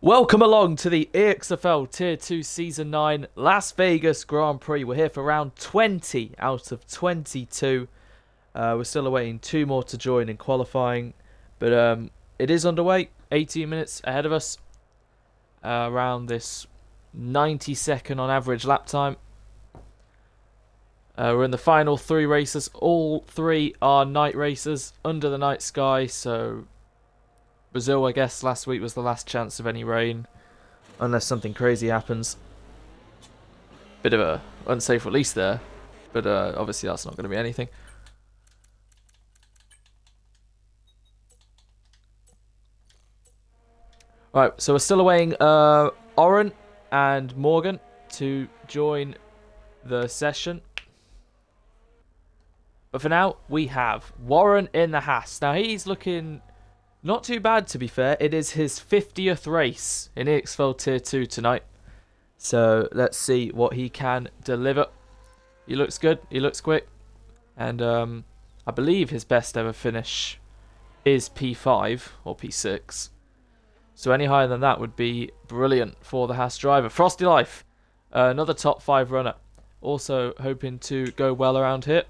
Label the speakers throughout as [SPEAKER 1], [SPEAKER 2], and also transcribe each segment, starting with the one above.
[SPEAKER 1] Welcome along to the EXFL Tier 2 Season 9 Las Vegas Grand Prix. We're here for round 20 out of 22. We're still awaiting two more to join in qualifying, but it is underway. 18 minutes ahead of us, around this 90-second on average lap time. We're in the final three races. All three are night races under the night sky, so Brazil, I guess, last week was the last chance of any rain, unless something crazy happens. Bit of a unsafe release there, but obviously that's not going to be anything. Right, so we're still awaiting Oren and Morgan to join the session. But for now, we have Warren in the Haas. Now, he's looking not too bad, to be fair. It is his 50th race in EXFL Tier 2 tonight. So let's see what he can deliver. He looks good. He looks quick. And I believe his best ever finish is P5 or P6. So any higher than that would be brilliant for the Haas driver. Frosty Life, another top 5 runner. Also hoping to go well around here.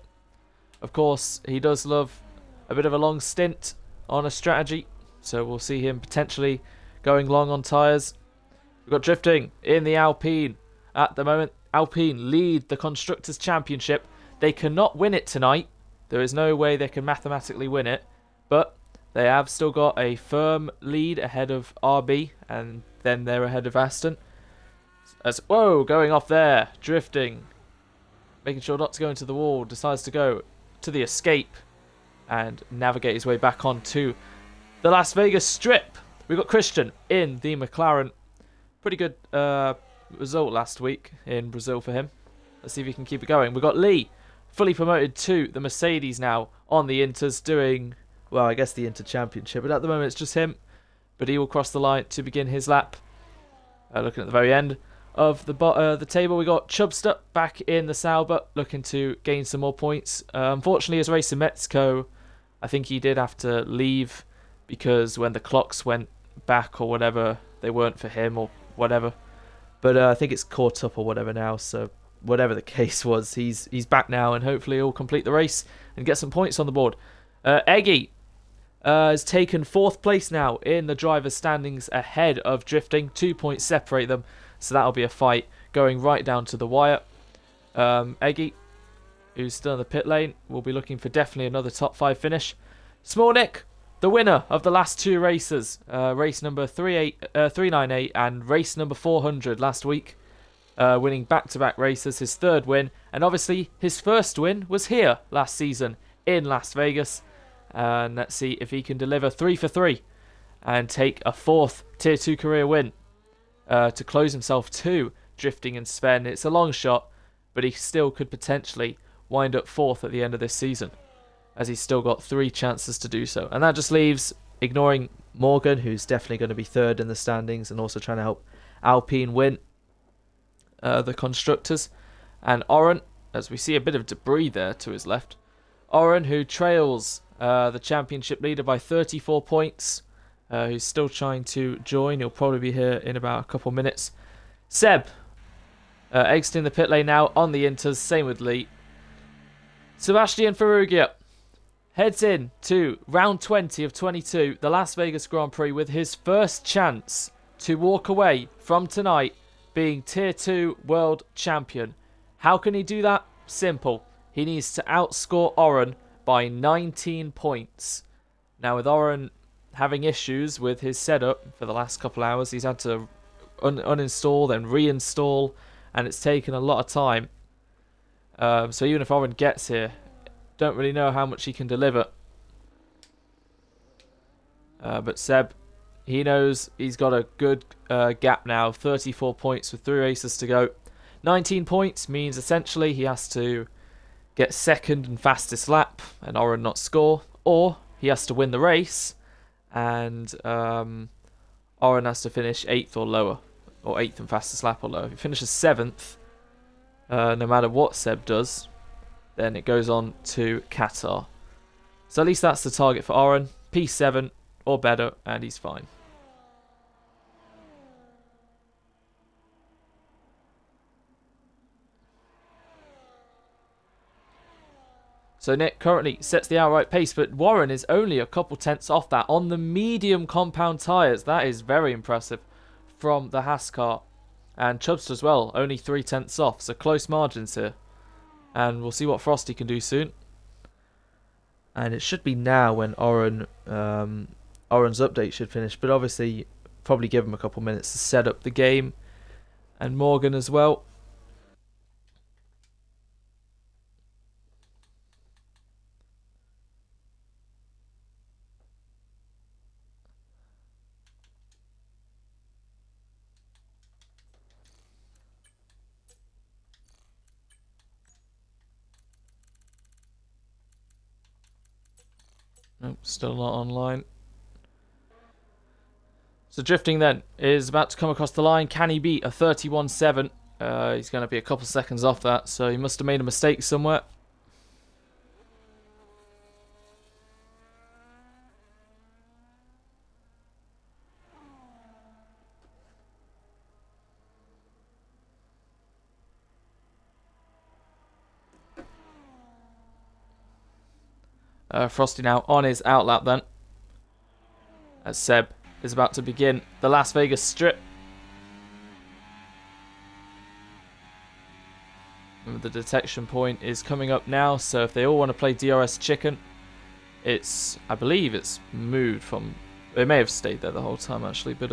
[SPEAKER 1] Of course, he does love a bit of a long stint on a strategy, so we'll see him potentially going long on tyres. We've got drifting in the Alpine at the moment. Alpine lead the Constructors' Championship. They cannot win it tonight. There is no way they can mathematically win it, but they have still got a firm lead ahead of RB, and then they're ahead of Aston. Whoa, going off there, drifting, making sure not to go into the wall, decides to go to the escape and navigate his way back onto the Las Vegas Strip. We've got Christian in the McLaren. Pretty good result last week in Brazil for him. Let's see if he can keep it going. We've got Lee, fully promoted to the Mercedes now on the Inters, doing, well, I guess the Inter Championship, but at the moment it's just him. But he will cross the line to begin his lap. Looking at the very end of the table, we got Chubster back in the Sauber, looking to gain some more points. Unfortunately, his race in Mexico, I think he did have to leave because when the clocks went back or whatever, they weren't for him or whatever. But I think it's caught up or whatever now, so whatever the case was, he's back now, and hopefully he'll complete the race and get some points on the board. Eggy has taken 4th place now in the driver's standings ahead of Drifting. 2 points separate them, so that'll be a fight going right down to the wire. Eggy, who's still in the pit lane, will be looking for definitely another top 5 finish. Smolnik, the winner of the last 2 races, race number 398 and race number 400 last week, winning back-to-back races, his 3rd win, and obviously his first win was here last season in Las Vegas. And let's see if he can deliver 3 for 3 and take a 4th Tier 2 career win to close himself to Drifting and Sven. It's a long shot, but he still could potentially wind up 4th at the end of this season, as he's still got 3 chances to do so. And that just leaves, ignoring Morgan, who's definitely going to be 3rd in the standings and also trying to help Alpine win the Constructors, and Oren, as we see a bit of debris there to his left. Oren, who trails the championship leader by 34 points, who's still trying to join. He'll probably be here in about a couple minutes. Seb, exiting the pit lane now on the Inters, same with Lee. Sebastian Ferrugia heads in to round 20 of 22, the Las Vegas Grand Prix, with his first chance to walk away from tonight being Tier 2 World Champion. How can he do that? Simple. He needs to outscore Oren by 19 points. Now, with Oren having issues with his setup for the last couple hours, he's had to uninstall, then reinstall, and it's taken a lot of time. So even if Oren gets here, don't really know how much he can deliver. But Seb, he knows he's got a good gap now, 34 points with 3 races to go. 19 points means essentially he has to get 2nd and fastest lap and Oren not score, or he has to win the race and Oren has to finish 8th or lower, or 8th and fastest lap or lower. If he finishes 7th, no matter what Seb does, then it goes on to Qatar. So at least that's the target for Oren. P7 or better, and he's fine. So Nick currently sets the outright pace, but Warren is only a couple tenths off that on the medium compound tyres. That is very impressive from the Haas car. And Chubster as well, only 3 tenths off, so close margins here. And we'll see what Frosty can do soon. And it should be now when Oren's update should finish, but obviously probably give him a couple minutes to set up the game. And Morgan as well. Nope, still not online. So drifting then is about to come across the line. Can he beat a 31.7? He's going to be a couple seconds off that, so he must have made a mistake somewhere. Frosty now on his outlap then, as Seb is about to begin the Las Vegas strip. And the detection point is coming up now, so if they all want to play DRS chicken, I believe it's moved from, it may have stayed there the whole time actually, but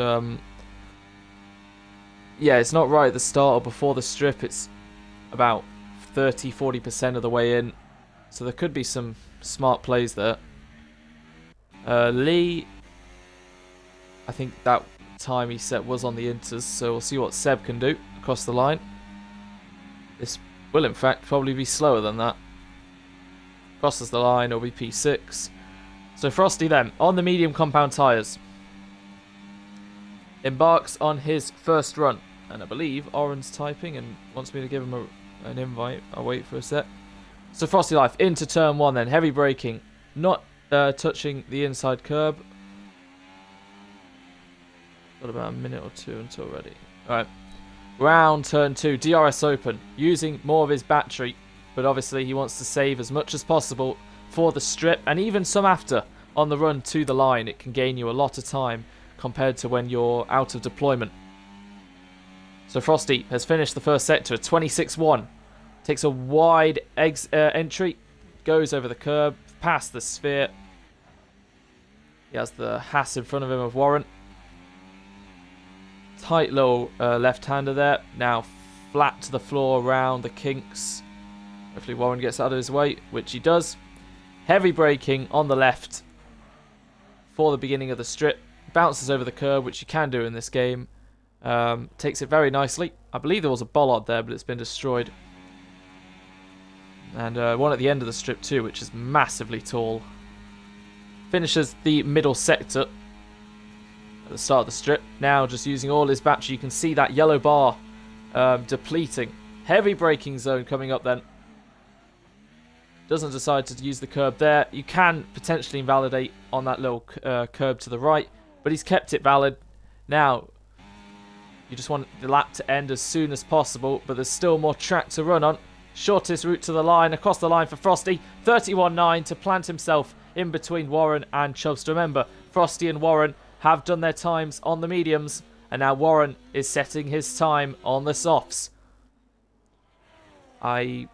[SPEAKER 1] yeah, it's not right at the start or before the strip. It's about 30-40% of the way in, so there could be some smart plays there. Lee, I think that time he set was on the inters, so we'll see what Seb can do across the line. This will in fact probably be slower than that. Crosses the line, it'll be P6. So Frosty then, on the medium compound tyres, embarks on his first run. And I believe Oren's typing and wants me to give him an invite. I'll wait for a sec. So Frosty Life into turn 1 then, heavy braking, not touching the inside curb. Got about a minute or two until ready. Alright, round turn 2, DRS open, using more of his battery, but obviously he wants to save as much as possible for the strip, and even some after on the run to the line. It can gain you a lot of time compared to when you're out of deployment. So Frosty has finished the first sector at 26.1. Takes a wide entry, goes over the curb, past the sphere. He has the Haas in front of him of Warren. Tight little left-hander there. Now flat to the floor around the kinks. Hopefully Warren gets out of his way, which he does. Heavy braking on the left for the beginning of the strip. Bounces over the curb, which you can do in this game. Takes it very nicely. I believe there was a bollard there, but it's been destroyed. And one at the end of the strip too, which is massively tall. Finishes the middle sector at the start of the strip. Now just using all his battery. You can see that yellow bar depleting. Heavy braking zone coming up then. Doesn't decide to use the curb there. You can potentially invalidate on that little curb to the right, but he's kept it valid. Now you just want the lap to end as soon as possible, but there's still more track to run on. Shortest route to the line, across the line for Frosty. 31.9 to plant himself in between Warren and Chubbs. Remember, Frosty and Warren have done their times on the mediums, and now Warren is setting his time on the softs. I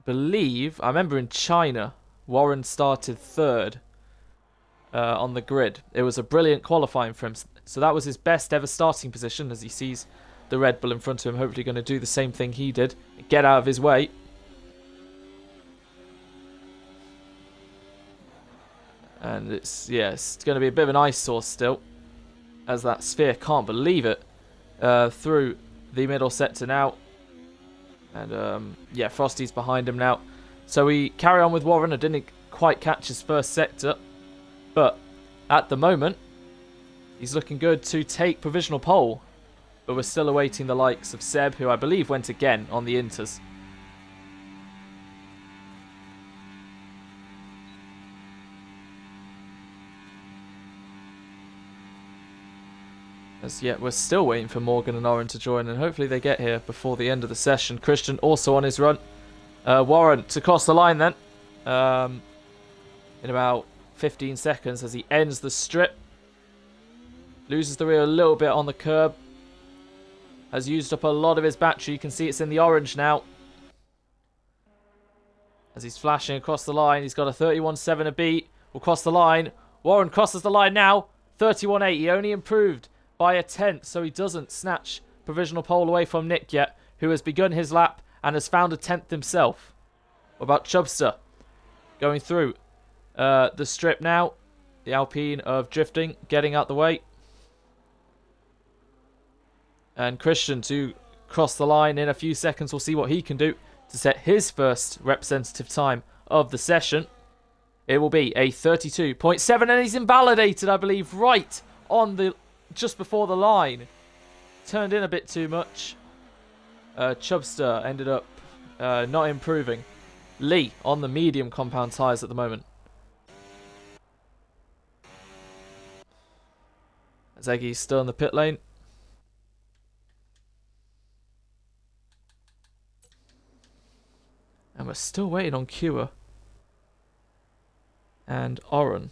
[SPEAKER 1] remember in China, Warren started 3rd on the grid. It was a brilliant qualifying for him. So that was his best ever starting position as he sees the Red Bull in front of him, hopefully going to do the same thing he did. Get out of his way. And it's going to be a bit of an eyesore still, as that sphere, can't believe it, through the middle sector now. And yeah, Frosty's behind him now. So we carry on with Warren. I didn't quite catch his first sector, but at the moment, he's looking good to take provisional pole. But we're still awaiting the likes of Seb, who I believe went again on the inters. As yet, we're still waiting for Morgan and Oren to join, and hopefully they get here before the end of the session. Christian also on his run. Warren to cross the line then. in about 15 seconds as he ends the strip. Loses the rear a little bit on the curb. Has used up a lot of his battery. You can see it's in the orange now. As he's flashing across the line. He's got a 31.7 a beat. Will cross the line. Warren crosses the line now. 31.8. He only improved by a tenth, so he doesn't snatch provisional pole away from Nick yet, who has begun his lap and has found a tenth himself. What about Chubster? Going through the strip now. The Alpine of drifting getting out the way. And Christian to cross the line in a few seconds. We'll see what he can do to set his first representative time of the session. It will be a 32.7, and he's invalidated, I believe, right on the just before the line. Turned in a bit too much. Chubster ended up not improving. Lee on the medium compound tyres at the moment. Zeggy's still in the pit lane. And we're still waiting on Cure and Oren.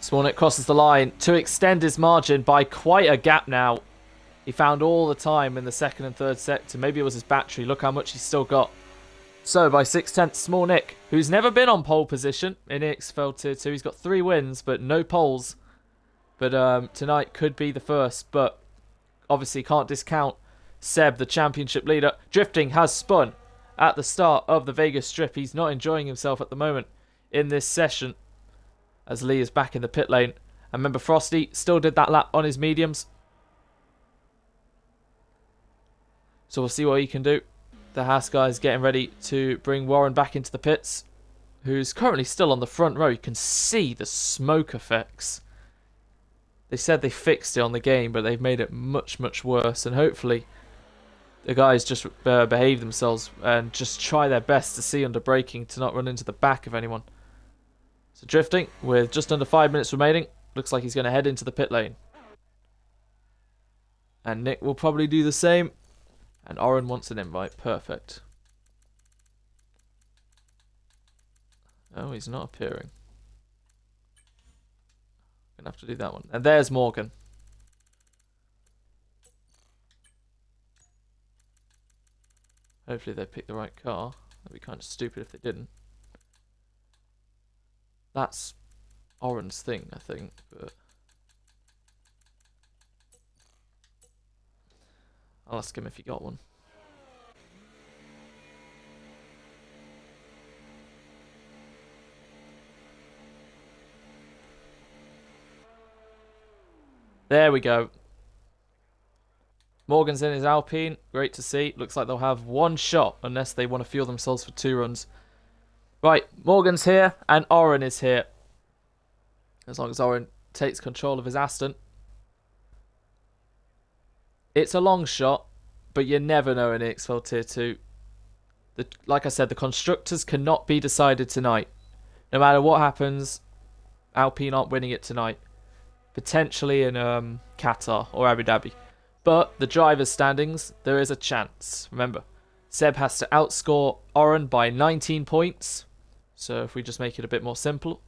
[SPEAKER 1] Smolnik crosses the line to extend his margin by quite a gap now. He found all the time in the second and third sector. Maybe it was his battery. Look how much he's still got. So, by 6/10, Smolnik, who's never been on pole position in EXFL Tier 2. He's got 3 wins, but no poles. But tonight could be the first. But obviously can't discount Seb, the championship leader. Drifting has spun at the start of the Vegas Strip. He's not enjoying himself at the moment in this session, as Lee is back in the pit lane. And remember, Frosty still did that lap on his mediums. So we'll see what he can do. The Haas guys getting ready to bring Warren back into the pits, who's currently still on the front row. You can see the smoke effects. They said they fixed it on the game, but they've made it much, much worse. And hopefully the guys just behave themselves and just try their best to see under braking to not run into the back of anyone. So drifting with just under 5 minutes remaining. Looks like he's going to head into the pit lane. And Nick will probably do the same. And Oren wants an invite. Perfect. Oh, he's not appearing. Gonna have to do that one. And there's Morgan. Hopefully they picked the right car. That'd be kind of stupid if they didn't. That's Oren's thing, I think. But I'll ask him if he got one. There we go. Morgan's in his Alpine. Great to see. Looks like they'll have one shot unless they want to fuel themselves for 2 runs. Right, Morgan's here and Oren is here. As long as Oren takes control of his Aston. It's a long shot, but you never know in EXFL Tier 2. Like I said, the constructors cannot be decided tonight. No matter what happens, Alpine aren't winning it tonight. Potentially in Qatar or Abu Dhabi. But the drivers' standings, there is a chance. Remember, Seb has to outscore Oren by 19 points. So if we just make it a bit more simple.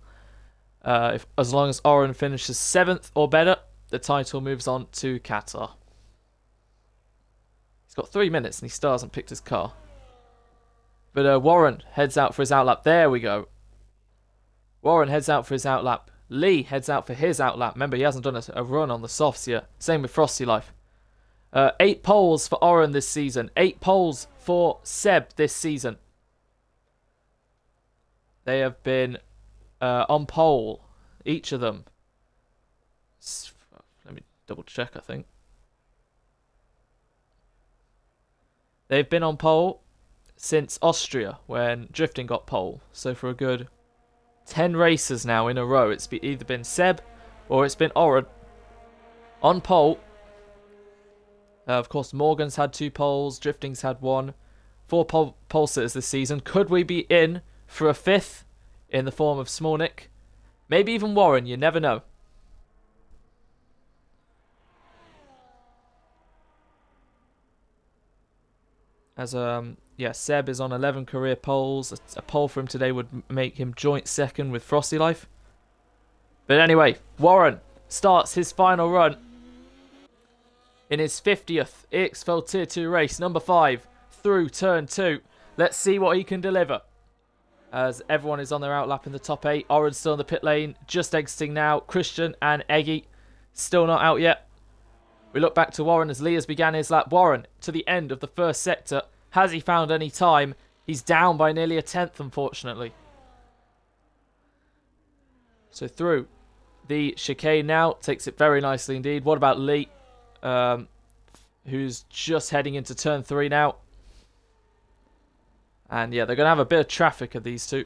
[SPEAKER 1] As long as Oren finishes 7th or better, the title moves on to Qatar. He's got 3 minutes and he still hasn't picked his car. But Warren heads out for his outlap. There we go. Warren heads out for his outlap. Lee heads out for his outlap. Remember, he hasn't done a run on the softs yet. Same with Frosty Life. 8 poles for Oren this season. 8 poles for Seb this season. They have been on pole, each of them. Let me double check, I think. They've been on pole since Austria, when drifting got pole. So for a good 10 races now in a row, it's either been Seb or it's been Oren on pole. Of course, Morgan's had 2 poles, drifting's had 1. 4 pole sitters this season. Could we be in for a 5th in the form of Smolnik? Maybe even Warren, you never know. As yeah, Seb is on 11 career poles. A pole for him today would make him joint second with Frosty Life. But anyway, Warren starts his final run in his 50th EXFL Tier 2 race, number 5, through turn 2. Let's see what he can deliver. As everyone is on their outlap in the top 8. Oren's still in the pit lane, just exiting now. Christian and Eggy still not out yet. We look back to Warren as Lee has began his lap. Warren to the end of the first sector. Has he found any time? He's down by nearly a tenth, unfortunately. So through the chicane now. Takes it very nicely indeed. What about Lee? Who's just heading into turn 3 now. And yeah, they're going to have a bit of traffic of these two.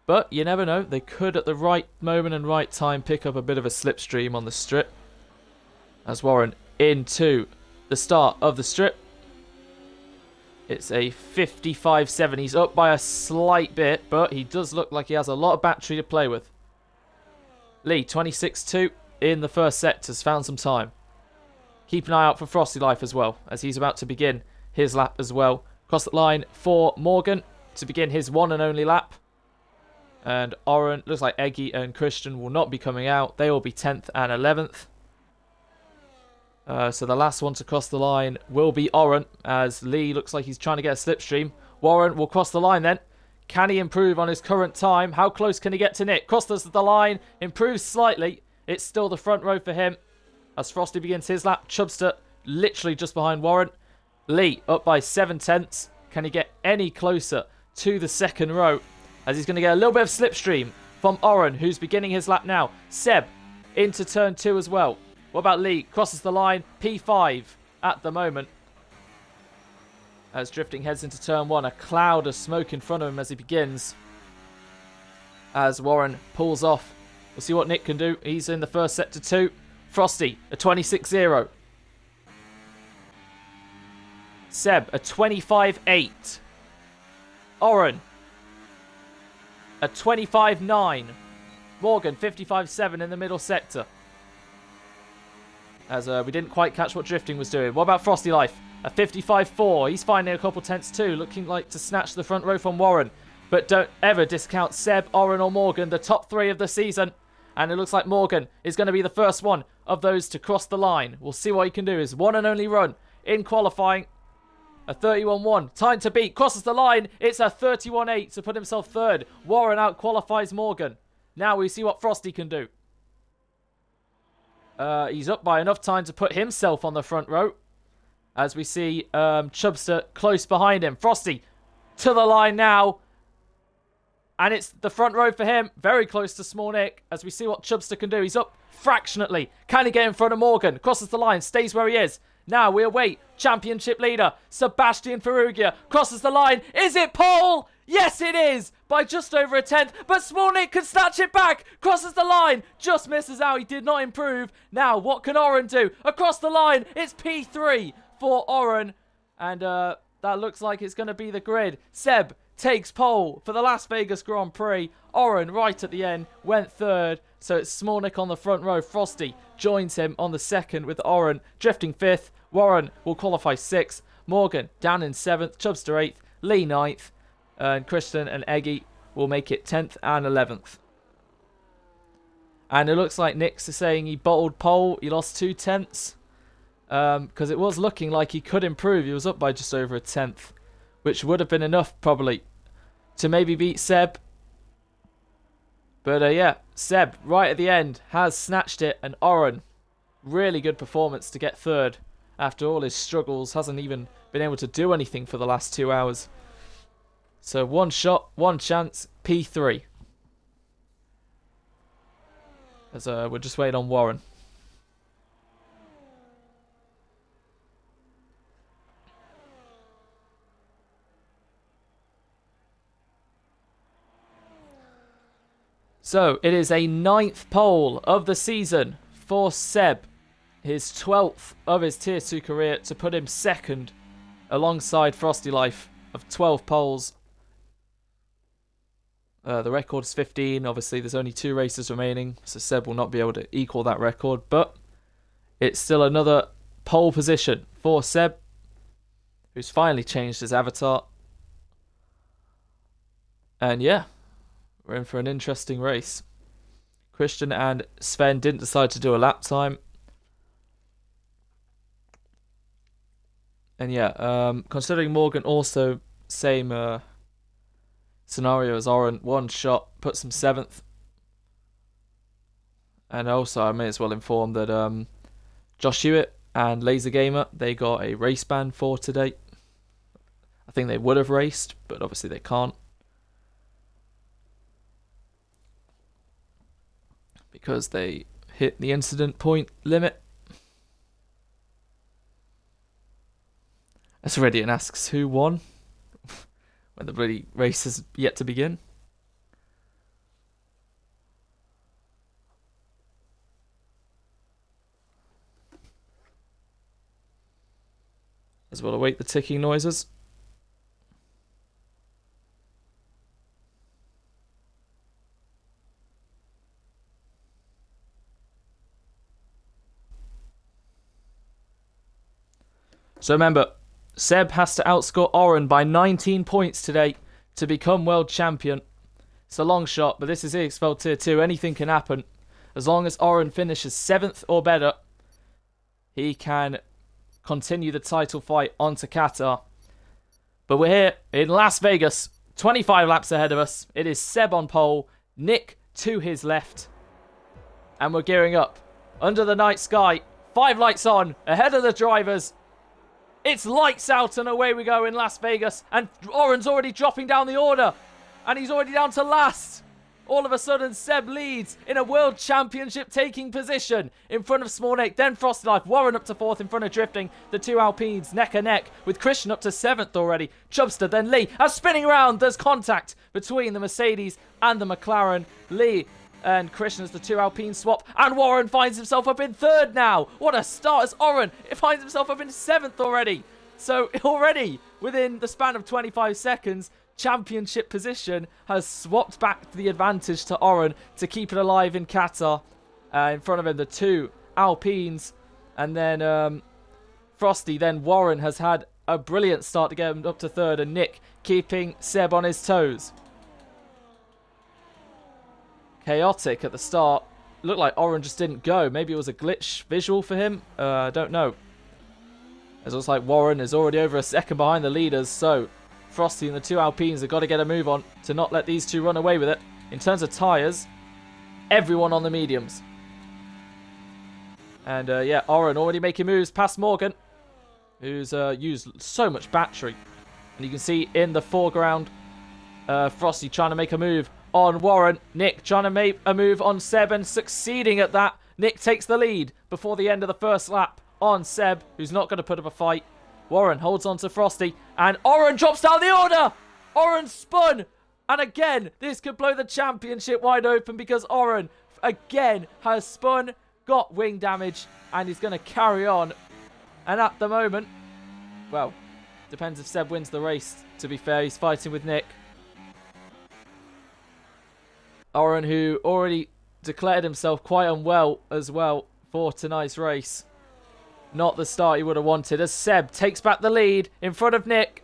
[SPEAKER 1] But you never know. They could, at the right moment and right time, pick up a bit of a slipstream on the strip. As Warren into the start of the strip. It's a 55.7. He's up by a slight bit, but he does look like he has a lot of battery to play with. Lee, 26.2 in the first sector, has found some time. Keep an eye out for Frosty Life as well, as he's about to begin his lap as well. Across the line for Morgan to begin his one and only lap. And Oren, looks like Eggy and Christian will not be coming out. They will be 10th and 11th. So the last one to cross the line will be Oren, as Lee looks like he's trying to get a slipstream. Warren will cross the line then. Can he improve on his current time? How close can he get to Nick? Crosses the line, improves slightly. It's still the front row for him. As Frosty begins his lap, Chubster literally just behind Warren. Lee up by 7/10. Can he get any closer to the second row? As he's going to get a little bit of slipstream from Oren, who's beginning his lap now. Seb into turn 2 as well. What about Lee? Crosses the line. P5 at the moment. As drifting heads into turn 1. A cloud of smoke in front of him as he begins. As Warren pulls off. We'll see what Nick can do. He's in the first sector 2. Frosty, a 26.0. Seb, a 25.8. Oren, a 25.9. Morgan, 55.7 in the middle sector. As we didn't quite catch what drifting was doing. What about Frosty Life? A 55.4. He's finding a couple tenths too. Looking like to snatch the front row from Warren. But don't ever discount Seb, Oren or Morgan. The top 3 of the season. And it looks like Morgan is going to be the first one of those to cross the line. We'll see what he can do. His one and only run in qualifying. A 31.1. Time to beat. Crosses the line. It's a 31.8 to put himself third. Warren out qualifies Morgan. Now we see what Frosty can do. He's up by enough time to put himself on the front row. As we see Chubster close behind him. Frosty to the line now. And it's the front row for him. Very close to Small Nick. As we see what Chubster can do. He's up fractionally. Can he get in front of Morgan? Crosses the line. Stays where he is. Now we await championship leader Sebastian Ferrugia. Crosses the line. Is it pole? Yes, it is. By just over a tenth. But Small Nick can snatch it back. Crosses the line. Just misses out. He did not improve. Now what can Oren do? Across the line. It's P3 for Oren. And that looks like it's going to be the grid. Seb takes pole for the Las Vegas Grand Prix. Oren right at the end went third. So it's Small Nick on the front row. Frosty joins him on the second with Oren drifting 5th. Warren will qualify 6th. Morgan down in 7th. Chubster 8th. Lee 9th. And Christian and Eggy will make it 10th and 11th. And it looks like Nick's saying he bottled pole. He lost 2 tenths. Because it was looking like he could improve. He was up by just over a tenth. Which would have been enough probably to maybe beat Seb. But yeah, Seb right at the end has snatched it. And Oren, really good performance to get third. After all his struggles, hasn't even been able to do anything for the last 2 hours. So one shot, one chance, P3. As we're just waiting on Warren. So it is a 9th pole of the season for Seb. His 12th of his Tier 2 career to put him second alongside Frosty Life of 12 poles. The record is 15. Obviously, there's only 2 races remaining, so Seb will not be able to equal that record. But it's still another pole position for Seb, who's finally changed his avatar. And yeah, we're in for an interesting race. Christian and Sven didn't decide to do a lap time. And yeah, considering Morgan also same scenario as Oren, 1 shot, puts him 7th. And also, I may as well inform that Josh Hewitt and Laser Gamer, they got a race ban for today. I think they would have raced, but obviously they can't, because they hit the incident point limit. As Radiant asks who won when the bloody race is yet to begin. As well await the ticking noises. So remember, Seb has to outscore Oren by 19 points today to become world champion. It's a long shot, but this is EXFL Tier 2. Anything can happen. As long as Oren finishes 7th or better, he can continue the title fight onto Qatar. But we're here in Las Vegas, 25 laps ahead of us. It is Seb on pole, Nick to his left. And we're gearing up. Under the night sky, 5 lights on, ahead of the drivers. It's lights out and away we go in Las Vegas. And Oren's already dropping down the order. And he's already down to last. All of a sudden, Seb leads in a World Championship taking position in front of Small Nick, then Frosty Life, Warren up to 4th in front of Drifting. The 2 Alpines neck and neck with Christian up to 7th already. Chubster, then Lee. As spinning round, there's contact between the Mercedes and the McLaren. Lee and Christian as the 2 Alpines swap. And Warren finds himself up in 3rd now. What a start as Oren. It finds himself up in 7th already. So already, within the span of 25 seconds, championship position has swapped back the advantage to Oren to keep it alive in Qatar. In front of him, the 2 Alpines. And then Frosty. Then Warren has had a brilliant start to get him up to 3rd. And Nick keeping Seb on his toes. Chaotic at the start. Looked like Oren just didn't go. Maybe it was a glitch visual for him. I don't know. It looks like Warren is already over a second behind the leaders. So Frosty and the 2 Alpines have got to get a move on to not let these 2 run away with it. In terms of tyres, everyone on the mediums. And yeah, Oren already making moves past Morgan, who's used so much battery. And you can see in the foreground, Frosty trying to make a move on Warren. Nick trying to make a move on Seb and succeeding at that. Nick takes the lead before the end of the first lap on Seb, who's not going to put up a fight. Warren holds on to Frosty, and Oren drops down the order. Oren spun, and again, this could blow the championship wide open because Oren, again, has spun, got wing damage, and he's going to carry on. And at the moment, well, depends if Seb wins the race, to be fair. He's fighting with Nick. Oren, who already declared himself quite unwell as well for tonight's race. Not the start he would have wanted, as Seb takes back the lead in front of Nick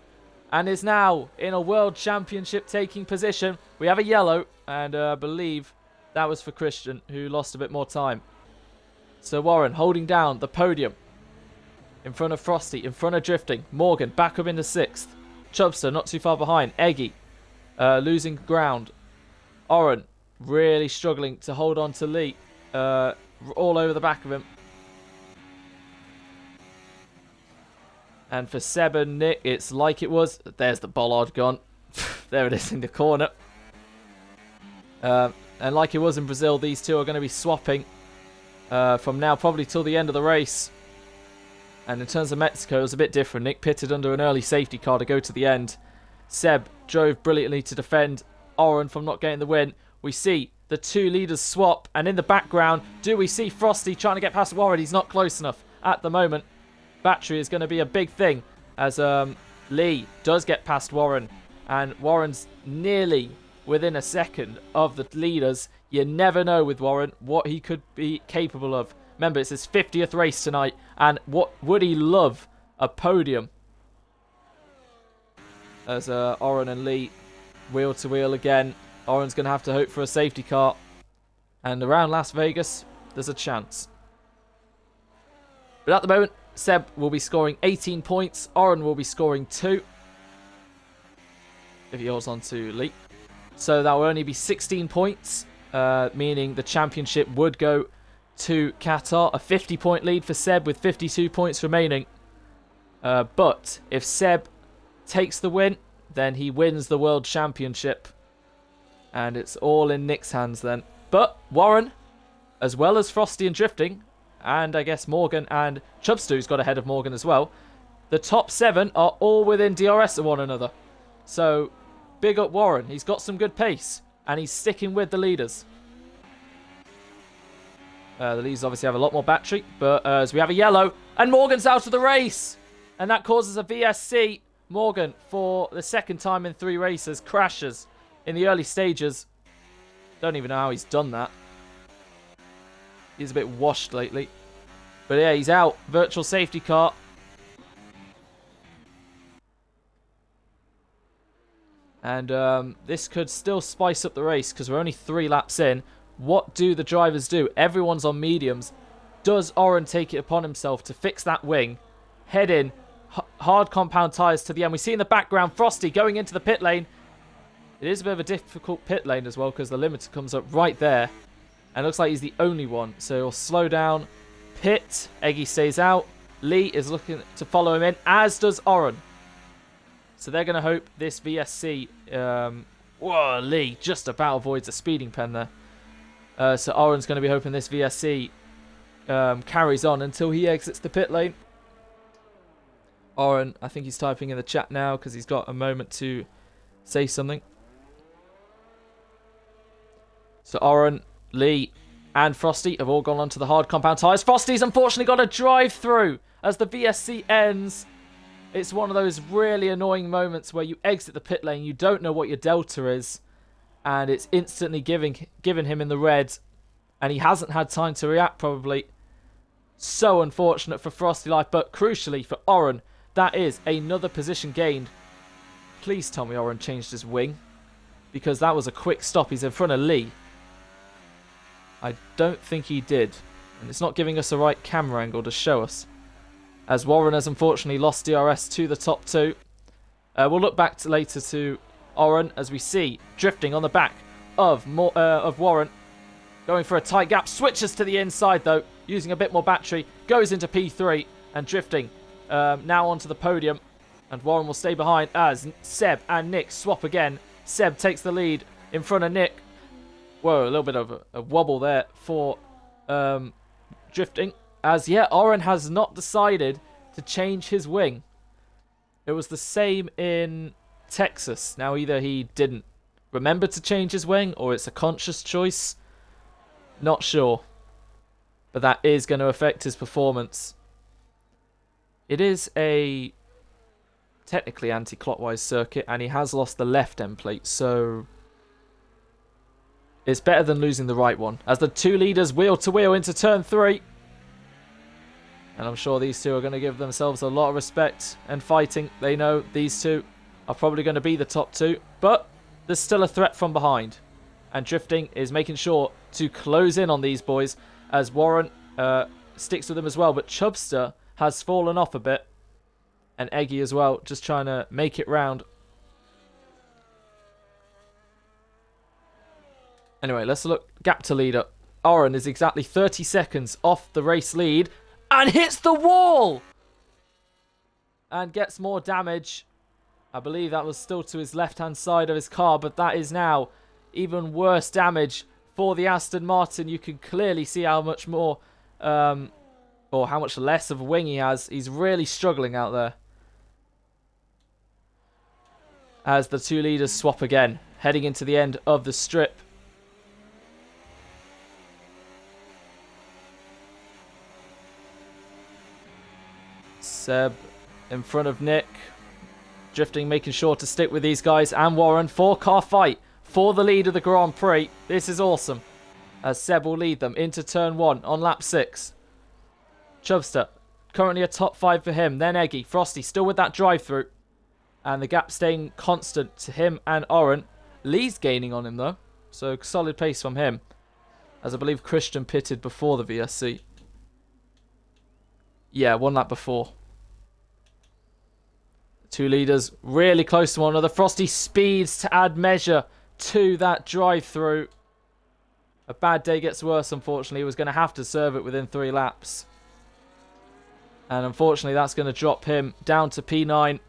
[SPEAKER 1] and is now in a World Championship taking position. We have a yellow, and I believe that was for Christian, who lost a bit more time. So Warren holding down the podium in front of Frosty, in front of Drifting. Morgan back up into 6th. Chubster not too far behind. Eggy losing ground. Oren really struggling to hold on to Lee. All over the back of him. And for Seb and Nick, it's like it was. There's the bollard gone. There it is in the corner. And like it was in Brazil, these 2 are going to be swapping from now probably till the end of the race. And in terms of Mexico, it was a bit different. Nick pitted under an early safety car to go to the end. Seb drove brilliantly to defend Oren from not getting the win. We see the 2 leaders swap. And in the background, do we see Frosty trying to get past Warren? He's not close enough at the moment. Battery is going to be a big thing as Lee does get past Warren, and Warren's nearly within a second of the leaders. You never know with Warren what he could be capable of. Remember, it's his 50th race tonight, and what would he love? A podium. As Oren and Lee wheel to wheel again. Oren's going to have to hope for a safety car. And around Las Vegas, there's a chance. But at the moment, Seb will be scoring 18 points. Oren will be scoring 2. If he holds on to Lee. So that will only be 16 points. Meaning the championship would go to Qatar. A 50-point lead for Seb with 52 points remaining. But if Seb takes the win, then he wins the World Championship. And it's all in Nick's hands then. But Warren, as well as Frosty and Drifting, and I guess Morgan and Chubstoo's got ahead of Morgan as well, the top 7 are all within DRS of one another. So, big up Warren. He's got some good pace, and he's sticking with the leaders. The leaders obviously have a lot more battery, but as we have a yellow, and Morgan's out of the race! And that causes a VSC. Morgan, for the second time in 3 races, crashes in the early stages. Don't even know how he's done that. He's a bit washed lately. But yeah, he's out. Virtual safety car. And this could still spice up the race because we're only 3 laps in. What do the drivers do? Everyone's on mediums. Does Oren take it upon himself to fix that wing? Head in. Hard compound tyres to the end. We see in the background Frosty going into the pit lane. It is a bit of a difficult pit lane as well because the limiter comes up right there. And it looks like he's the only one. So he'll slow down. Pit. Eggy stays out. Lee is looking to follow him in, as does Oren. So they're going to hope this VSC... whoa, Lee just about avoids a speeding pen there. So Oren's going to be hoping this VSC carries on until he exits the pit lane. Oren, I think he's typing in the chat now because he's got a moment to say something. So Oren, Lee, and Frosty have all gone onto the hard compound tyres. Frosty's unfortunately got a drive through as the VSC ends. It's one of those really annoying moments where you exit the pit lane, you don't know what your delta is, and it's instantly given him in the red, and he hasn't had time to react probably. So unfortunate for Frosty Life, but crucially for Oren, that is another position gained. Please tell me Oren changed his wing, because that was a quick stop. He's in front of Lee. I don't think he did, and it's not giving us the right camera angle to show us, as Warren has unfortunately lost DRS to the top 2. We'll look back later to Oren as we see Drifting on the back of Warren, going for a tight gap, switches to the inside though, using a bit more battery, goes into P3, and Drifting now onto the podium, and Warren will stay behind as Seb and Nick swap again. Seb takes the lead in front of Nick. Whoa, a little bit of a wobble there for Drifting. As, yeah, Oren has not decided to change his wing. It was the same in Texas. Now, either he didn't remember to change his wing, or it's a conscious choice. Not sure. But that is going to affect his performance. It is a technically anti-clockwise circuit, and he has lost the left end plate, so it's better than losing the right one. As the 2 leaders wheel to wheel into turn 3. And I'm sure these 2 are going to give themselves a lot of respect and fighting. They know these 2 are probably going to be the top 2. But there's still a threat from behind. And Drifting is making sure to close in on these boys as Warren sticks with them as well. But Chubster has fallen off a bit. And Eggy as well, just trying to make it round. Anyway, let's look. Gap to leader. Oren is exactly 30 seconds off the race lead. And hits the wall! And gets more damage. I believe that was still to his left-hand side of his car. But that is now even worse damage for the Aston Martin. You can clearly see how much more... or how much less of a wing he has. He's really struggling out there. As the 2 leaders swap again. Heading into the end of the strip. Seb in front of Nick. Drifting, making sure to stick with these guys. And Warren, 4-car fight for the lead of the Grand Prix. This is awesome. As Seb will lead them into turn 1 on lap 6. Chubster, currently a top 5 for him. Then Eggy. Frosty still with that drive-through. And the gap staying constant to him and Oren. Lee's gaining on him though. So solid pace from him. As I believe Christian pitted before the VSC. Yeah, one lap before. Two leaders really close to one another. Frosty speeds to add measure to that drive-through. A bad day gets worse, unfortunately. He was going to have to serve it within 3 laps. And unfortunately, that's going to drop him down to P9.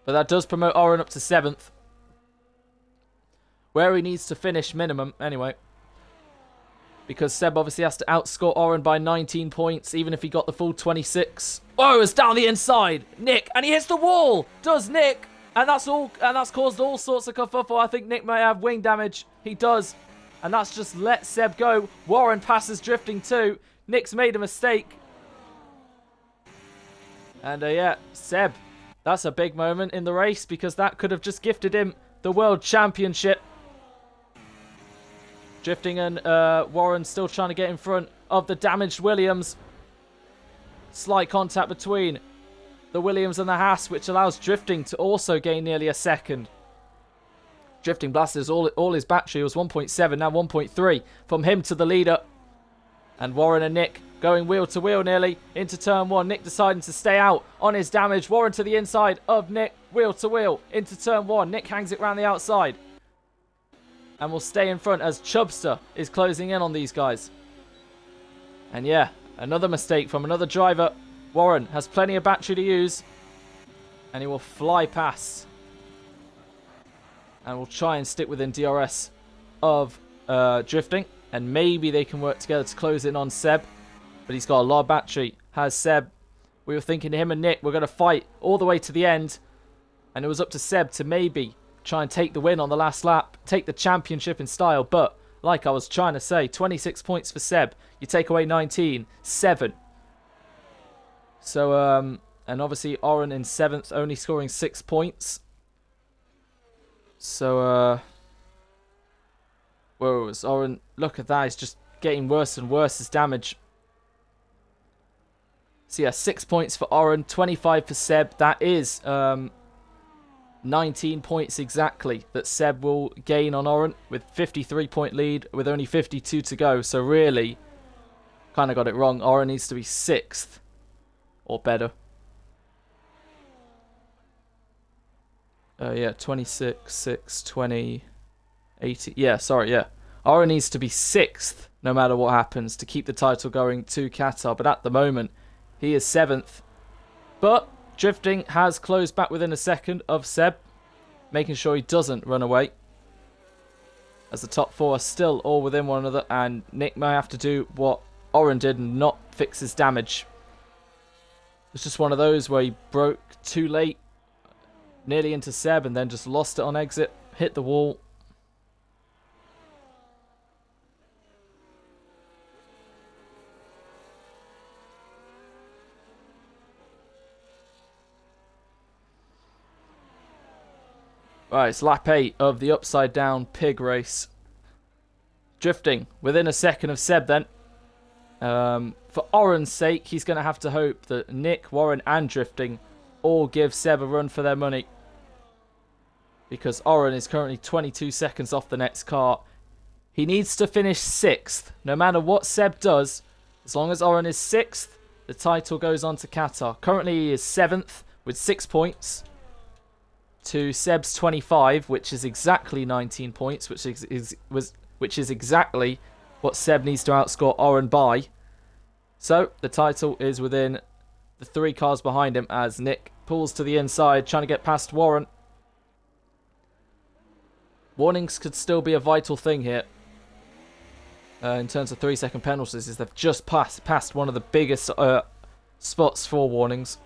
[SPEAKER 1] But that does promote Oren up to 7th. Where he needs to finish minimum, anyway. Because Seb obviously has to outscore Oren by 19 points, even if he got the full 26. Oh, it's down the inside. Nick, and he hits the wall. Does Nick. And that's caused all sorts of kerfuffle. I think Nick may have wing damage. He does. And that's just let Seb go. Warren passes drifting too. Nick's made a mistake. And yeah, Seb. That's a big moment in the race because that could have just gifted him the World Championship. Drifting and Warren still trying to get in front of the damaged Williams. Slight contact between the Williams and the Haas, which allows Drifting to also gain nearly a second. Drifting blasted all his battery. It was 1.7, now 1.3 from him to the leader. And Warren and Nick going wheel to wheel nearly into turn 1. Nick deciding to stay out on his damage. Warren to the inside of Nick, wheel to wheel into turn 1. Nick hangs it round the outside. And will stay in front as Chubster is closing in on these guys. And yeah, another mistake from another driver. Warren has plenty of battery to use. And he will fly past. And will try and stick within DRS of Drifting. And maybe they can work together to close in on Seb. But he's got a lot of battery. Has Seb. We were thinking him and Nick were going to fight all the way to the end. And it was up to Seb to maybe try and take the win on the last lap. Take the championship in style. But like I was trying to say, 26 points for Seb. You take away 19. 7. So, and obviously Oren in 7th, only scoring 6 points. So, where was Oren? Look at that, he's just getting worse and worse, his damage. So yeah, 6 points for Oren, 25 for Seb. That is 19 points exactly that Seb will gain on Oren with 53-point lead with only 52 to go. So really, kind of got it wrong. Oren needs to be 6th. Or better. Yeah, 26, 6, 20, 80. Yeah, sorry, yeah. Oren needs to be 6th no matter what happens to keep the title going to Qatar. But at the moment, he is 7th. But Drifting has closed back within a second of Seb, making sure he doesn't run away. As the top 4 are still all within one another. And Nick may have to do what Oren did and not fix his damage. It's just one of those where he broke too late, nearly into Seb, and then just lost it on exit, hit the wall. Right, it's lap 8 of the upside down pig race. Drifting within a second of Seb then. For Oren's sake, he's going to have to hope that Nick, Warren and Drifting all give Seb a run for their money. Because Oren is currently 22 seconds off the next car. He needs to finish 6th. No matter what Seb does, as long as Oren is 6th, the title goes on to Qatar. Currently he is 7th with 6 points. To Seb's 25, which is exactly 19 points, which is exactly what Seb needs to outscore Oren by. So, the title is within the 3 cars behind him as Nick pulls to the inside, trying to get past Warren. Warnings could still be a vital thing here. In terms of 3-second penalties, is they've just passed one of the biggest spots for warnings.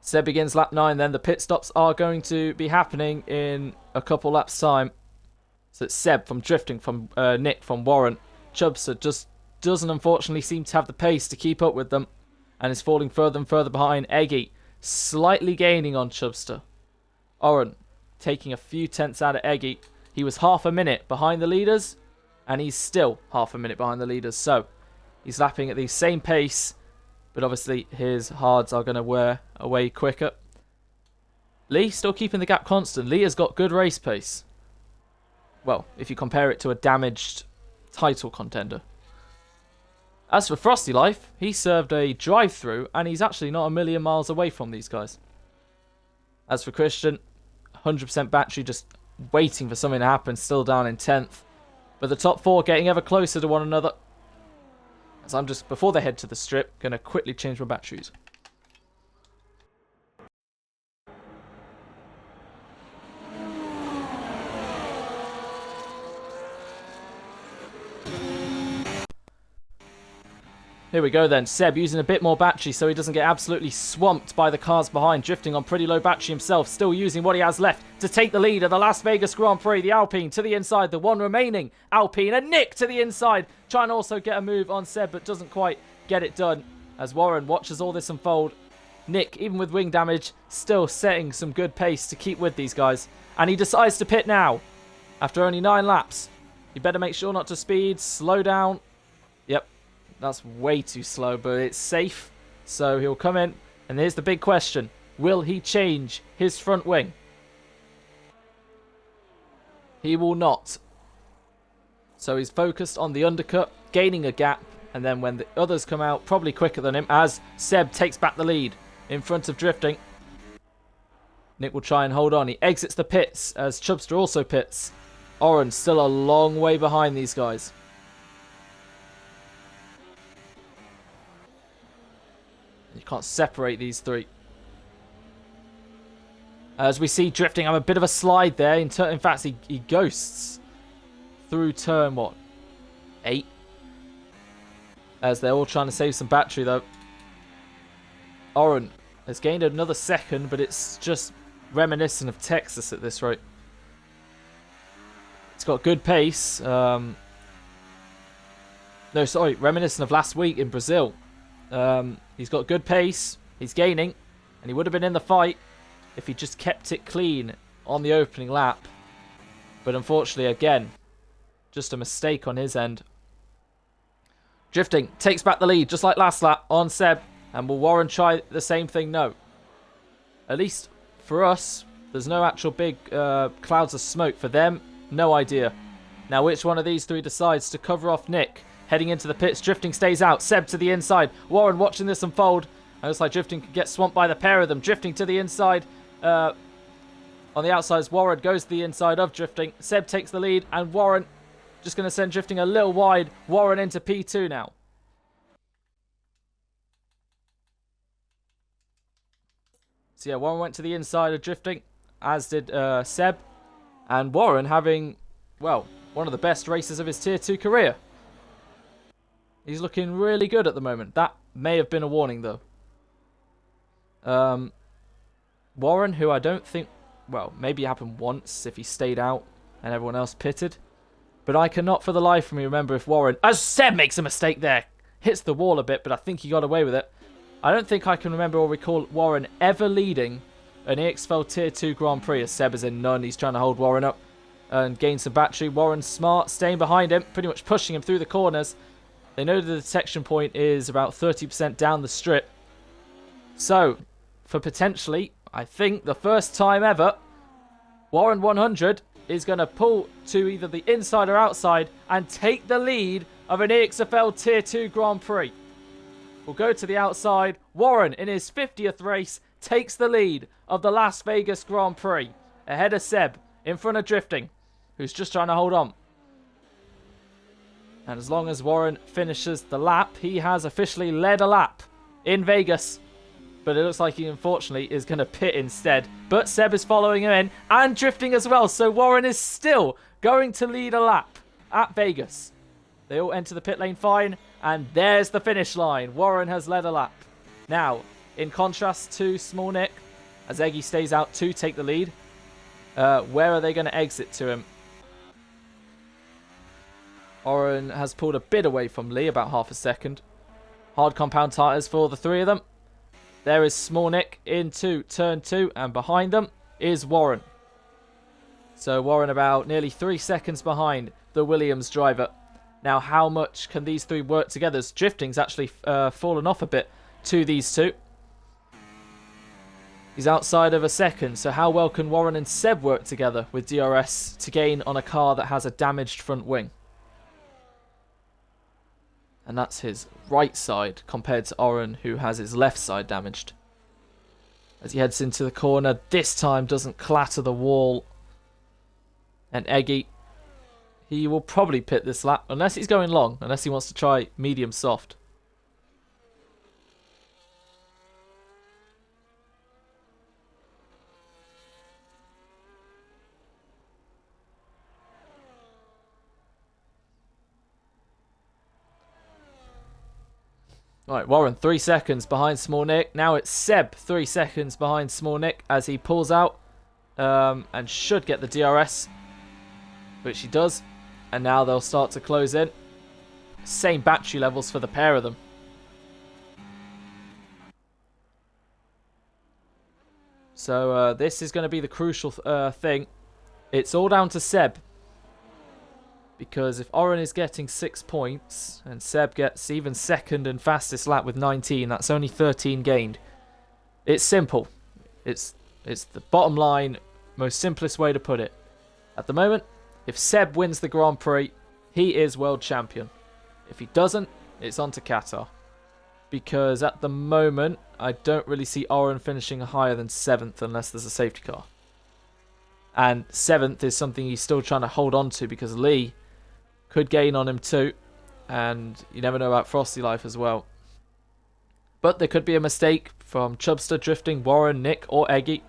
[SPEAKER 1] Seb begins lap 9 then. The pit stops are going to be happening in a couple laps' time. So it's Seb from Drifting, from Nick, from Warren. Chubster just doesn't unfortunately seem to have the pace to keep up with them and is falling further and further behind. Eggy slightly gaining on Chubster. Oren taking a few tenths out of Eggy. He was half a minute behind the leaders, and he's still half a minute behind the leaders. So he's lapping at the same pace, but obviously his hards are going to wear away quicker. Lee still keeping the gap constant. Lee has got good race pace. Well, if you compare it to a damaged title contender. As for Frosty Life, he served a drive-through, and he's actually not a million miles away from these guys. As for Christian, 100% battery, just waiting for something to happen, still down in 10th. But the top four getting ever closer to one another. As I'm just, before they head to the strip, going to quickly change my batteries. Here we go then. Seb using a bit more battery so he doesn't get absolutely swamped by the cars behind. Drifting on pretty low battery himself. Still using what he has left to take the lead at the Las Vegas Grand Prix. The Alpine to the inside. The one remaining Alpine. And Nick to the inside. Trying to also get a move on Seb but doesn't quite get it done. As Warren watches all this unfold. Nick, even with wing damage, still setting some good pace to keep with these guys. And he decides to pit now. After only 9 laps. You better make sure not to speed. Slow down. Yep. That's way too slow, but it's safe. So he'll come in. And here's the big question. Will he change his front wing? He will not. So he's focused on the undercut, gaining a gap. And then when the others come out, probably quicker than him, as Seb takes back the lead in front of Drifting. Nick will try and hold on. He exits the pits as Chubster also pits. Oren still a long way behind these guys. You can't separate these three. As we see Drifting have a bit of a slide there. In fact, he ghosts through turn, what, 8? As they're all trying to save some battery, though. Oren has gained another second, but it's just reminiscent of Texas at this rate. It's got good pace. No, sorry, reminiscent of last week in Brazil. He's got good pace, he's gaining, and he would have been in the fight if he just kept it clean on the opening lap. But unfortunately, again, just a mistake on his end. Drifting takes back the lead, just like last lap, on Seb. And will Warren try the same thing? No. At least for us, there's no actual big clouds of smoke. For them, no idea. Now, which one of these three decides to cover off Nick? Heading into the pits, Drifting stays out. Seb to the inside. Warren watching this unfold. And it looks like Drifting could get swamped by the pair of them. Drifting to the inside. On the outside, Warren goes to the inside of Drifting. Seb takes the lead, and Warren just going to send Drifting a little wide. Warren into P2 now. So yeah, Warren went to the inside of Drifting, as did Seb. And Warren having, well, one of the best races of his Tier 2 career. He's looking really good at the moment. That may have been a warning, though. Warren, who I don't think... Well, maybe it happened once if he stayed out and everyone else pitted. But I cannot for the life of me remember if Warren... As Seb makes a mistake there. Hits the wall a bit, but I think he got away with it. I don't think I can remember or recall Warren ever leading an EXFL Tier 2 Grand Prix. As Seb is in none. He's trying to hold Warren up and gain some battery. Warren's smart, staying behind him, pretty much pushing him through the corners. They know the detection point is about 30% down the strip. So, for potentially, I think, the first time ever, Warren 100 is going to pull to either the inside or outside and take the lead of an EXFL Tier 2 Grand Prix. We'll go to the outside. Warren, in his 50th race, takes the lead of the Las Vegas Grand Prix. Ahead of Seb, in front of Drifting, who's just trying to hold on. And as long as Warren finishes the lap, he has officially led a lap in Vegas. But it looks like he, unfortunately, is going to pit instead. But Seb is following him in and Drifting as well. So Warren is still going to lead a lap at Vegas. They all enter the pit lane fine. And there's the finish line. Warren has led a lap. Now, in contrast to Small Nick, as Eggy stays out to take the lead, where are they going to exit to him? Oren has pulled a bit away from Lee, about half a second. Hard compound tires for the three of them. There is Smolnik into turn 2, and behind them is Warren. So Warren about nearly 3 seconds behind the Williams driver. Now, how much can these three work together? As drifting's actually fallen off a bit to these two. He's outside of a second, so how well can Warren and Seb work together with DRS to gain on a car that has a damaged front wing? And that's his right side compared to Oren, who has his left side damaged. As he heads into the corner, this time doesn't clatter the wall. And Eggy, he will probably pit this lap, unless he's going long, unless he wants to try medium soft. Right, Warren 3 seconds behind Smolnik. Now it's Seb 3 seconds behind Smolnik as he pulls out and should get the DRS, which he does. And now they'll start to close in. Same battery levels for the pair of them. So this is going to be the crucial thing. It's all down to Seb. Because if Oren is getting 6 points and Seb gets even second and fastest lap with 19, that's only 13 gained. It's simple. It's the bottom line, most simplest way to put it. At the moment, if Seb wins the Grand Prix, he is world champion. If he doesn't, it's on to Qatar. Because at the moment, I don't really see Oren finishing higher than 7th unless there's a safety car. And 7th is something he's still trying to hold on to because Lee could gain on him too. And you never know about Frosty Life as well. But there could be a mistake from Chubster drifting Warren, Nick or Eggy.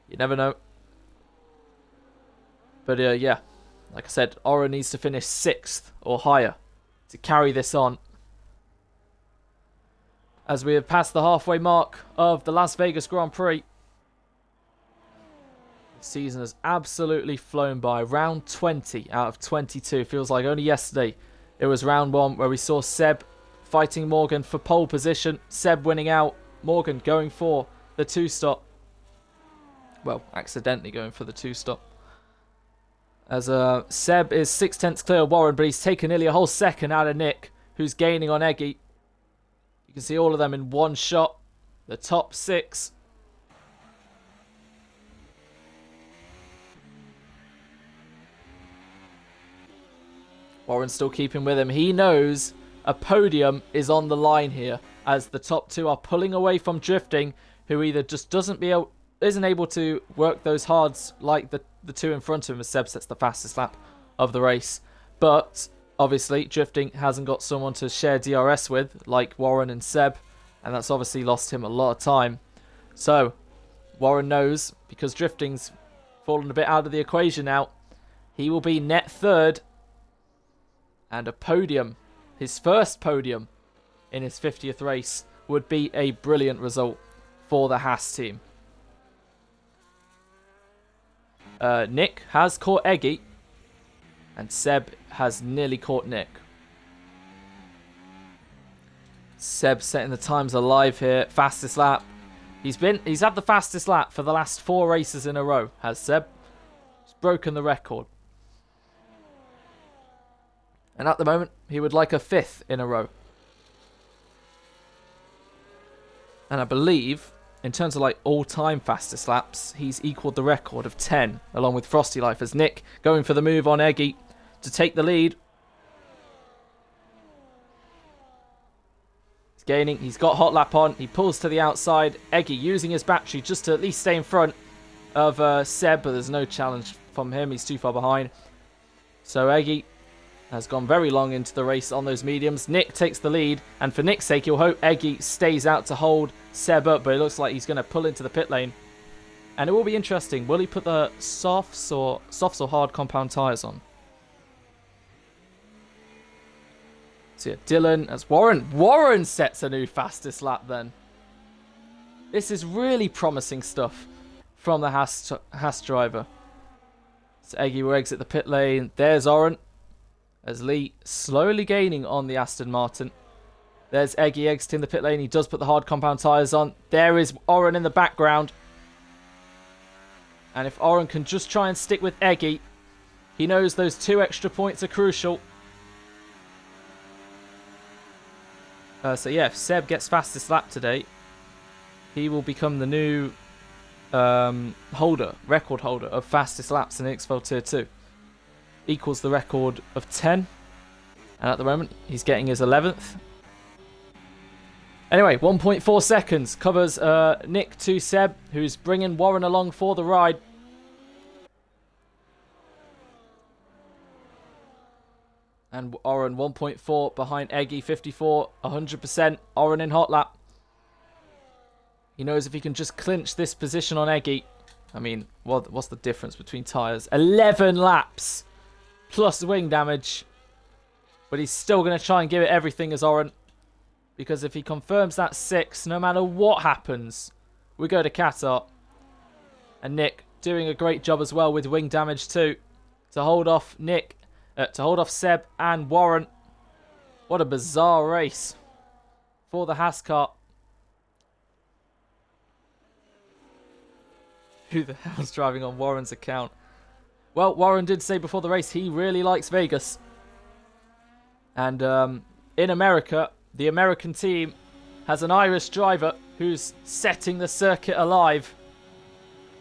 [SPEAKER 1] You never know. But yeah, like I said, Oren needs to finish 6th or higher to carry this on. As we have passed the halfway mark of the Las Vegas Grand Prix. The season has absolutely flown by. Round 20 out of 22. Feels like only yesterday it was round 1 where we saw Seb fighting Morgan for pole position. Seb winning out. Morgan going for the 2-stop. Well, accidentally going for the 2-stop. As Seb is 6/10 clear of Warren, but he's taken nearly a whole second out of Nick, who's gaining on Eggy. You can see all of them in one shot. The top 6. Warren's still keeping with him. He knows a podium is on the line here as the top 2 are pulling away from drifting, who either just isn't able to work those hards like the 2 in front of him as Seb sets the fastest lap of the race. But obviously drifting hasn't got someone to share DRS with like Warren and Seb, and that's obviously lost him a lot of time. So Warren knows, because drifting's fallen a bit out of the equation now, he will be net 3rd. And a podium, his first podium in his 50th race, would be a brilliant result for the Haas team. Nick has caught Eggy, and Seb has nearly caught Nick. Seb setting the times alive here. Fastest lap. He's had the fastest lap for the last 4 races in a row, has Seb. He's broken the record. And at the moment, he would like a 5th in a row. And I believe, in terms of like all-time fastest laps, he's equalled the record of 10, along with Frosty Life, as Nick going for the move on Eggy to take the lead. He's gaining. He's got hot lap on. He pulls to the outside. Eggy using his battery just to at least stay in front of Seb, but there's no challenge from him. He's too far behind. So Eggy has gone very long into the race on those mediums. Nick takes the lead, and for Nick's sake, he'll hope Eggy stays out to hold Seb up, but it looks like he's going to pull into the pit lane. And it will be interesting. Will he put the softs or hard compound tyres on? So yeah, Dylan as Warren sets a new fastest lap then. This is really promising stuff from the Haas driver. So Eggy will exit the pit lane. There's Oren, as Lee slowly gaining on the Aston Martin. There's Eggy exiting the pit lane. He does put the hard compound tyres on. There is Oren in the background. And if Oren can just try and stick with Eggy, he knows those 2 extra points are crucial. So yeah, if Seb gets fastest lap today, he will become the new record holder of fastest laps in EXFL Tier 2. Equals the record of 10. And at the moment, he's getting his 11th. Anyway, 1.4 seconds covers Nick to Seb, who's bringing Warren along for the ride. And Oren 1.4 behind Eggy, 54, 100%. Oren in hot lap. He knows if he can just clinch this position on Eggy. I mean, what's the difference between tyres? 11 laps plus wing damage. But he's still going to try and give it everything as Oren. Because if he confirms that 6, no matter what happens, we go to Qatar. And Nick doing a great job as well with wing damage too. To hold off Seb and Warren. What a bizarre race for the Haas car. Who the hell's driving on Warren's account? Well, Warren did say before the race he really likes Vegas. And in America, the American team has an Irish driver who's setting the circuit alive.